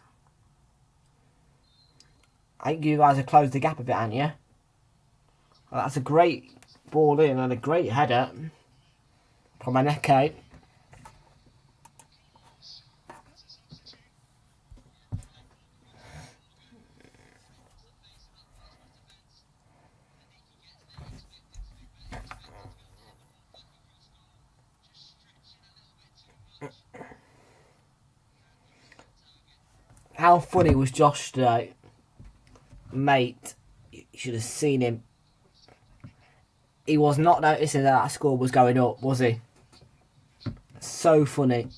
I think you guys have closed the gap a bit, haven't you? Well, that's a great ball in and a great header from Aneke. How funny was Josh today? Mate, you should have seen him. He was not noticing that score was going up, was he? So funny.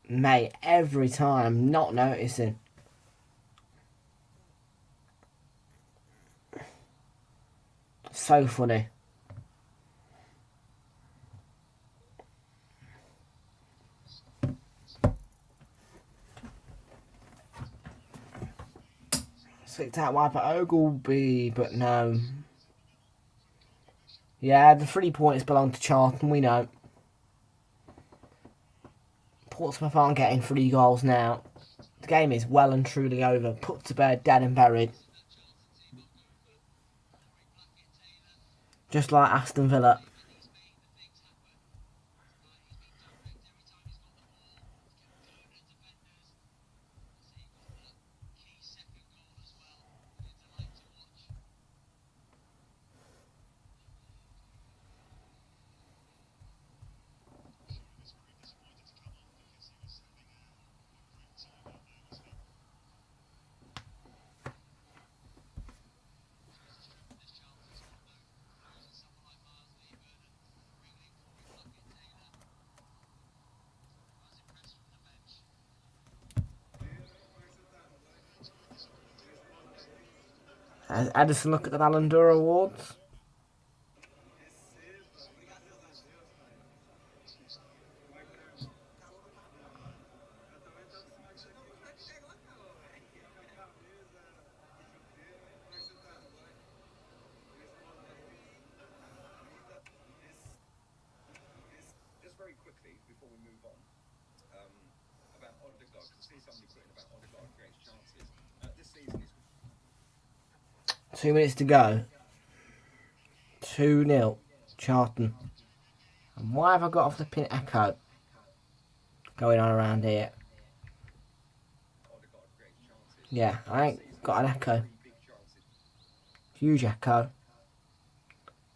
Mate, every time, not noticing. So funny. Slicked out wide for Ogilvy, but no. Yeah, the 3 points belong to Charlton, we know. Portsmouth aren't getting 3 goals now. The game is well and truly over. Put to bed, dead and buried. Just like Aston Villa. Has Edison look at the Ballon d'Or awards? very quickly, before we move on, about Odegaard, because I see somebody putting about Odegaard creates chances. This season he's 2 minutes to go. 2-0, Charlton. And why have I got a flipping echo going on around here? Odegaard creates chances. Yeah, I ain't got an echo. Huge echo.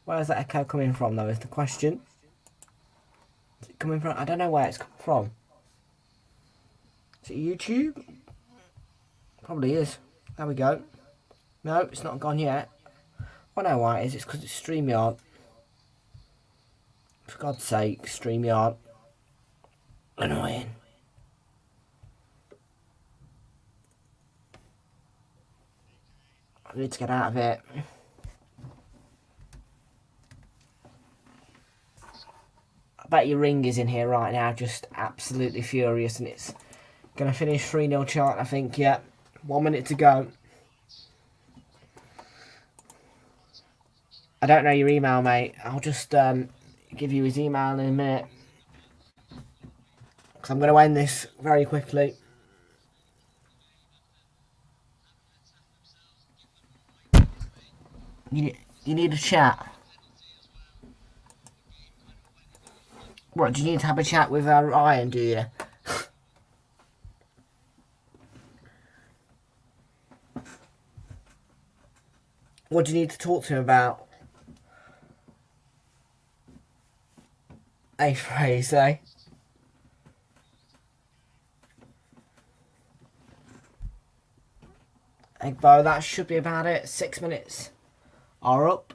Where's that echo coming from, though, is the question. Is it coming from? I don't know where it's coming from. Is it YouTube? Probably is. There we go. No, it's not gone yet. I know why it is. It's because it's StreamYard. For God's sake, StreamYard. Annoying. I need to get out of it. I bet your ring is in here right now, just absolutely furious, and it's going to finish 3-0 Charlton, I think. Yeah, 1 minute to go. I don't know your email, mate. I'll just give you his email in a minute, because I'm going to end this very quickly. You need a chat. What, do you need to have a chat with Ryan, do you? What do you need to talk to him about? A phrase, eh? Egbo, that should be about it. 6 minutes are up.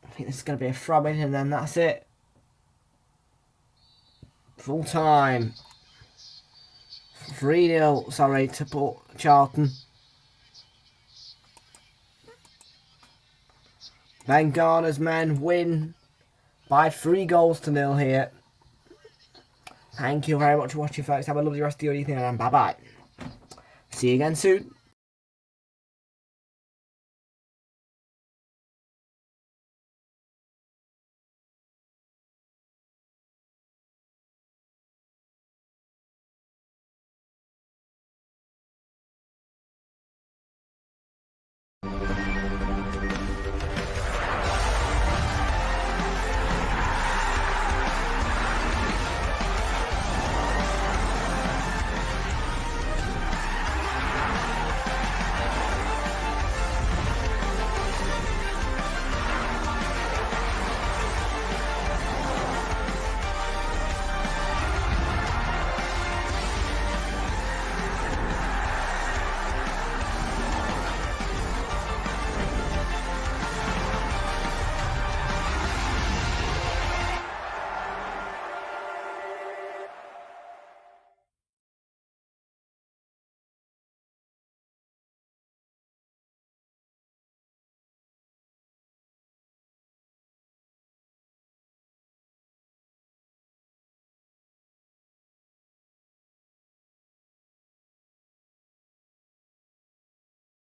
I think this is going to be a throw-in and then that's it. Full time. 3-0, sorry, to Charlton. Ben Garner's men win by 3-0 here. Thank you very much for watching, folks. Have a lovely rest of your evening and bye-bye. See you again soon.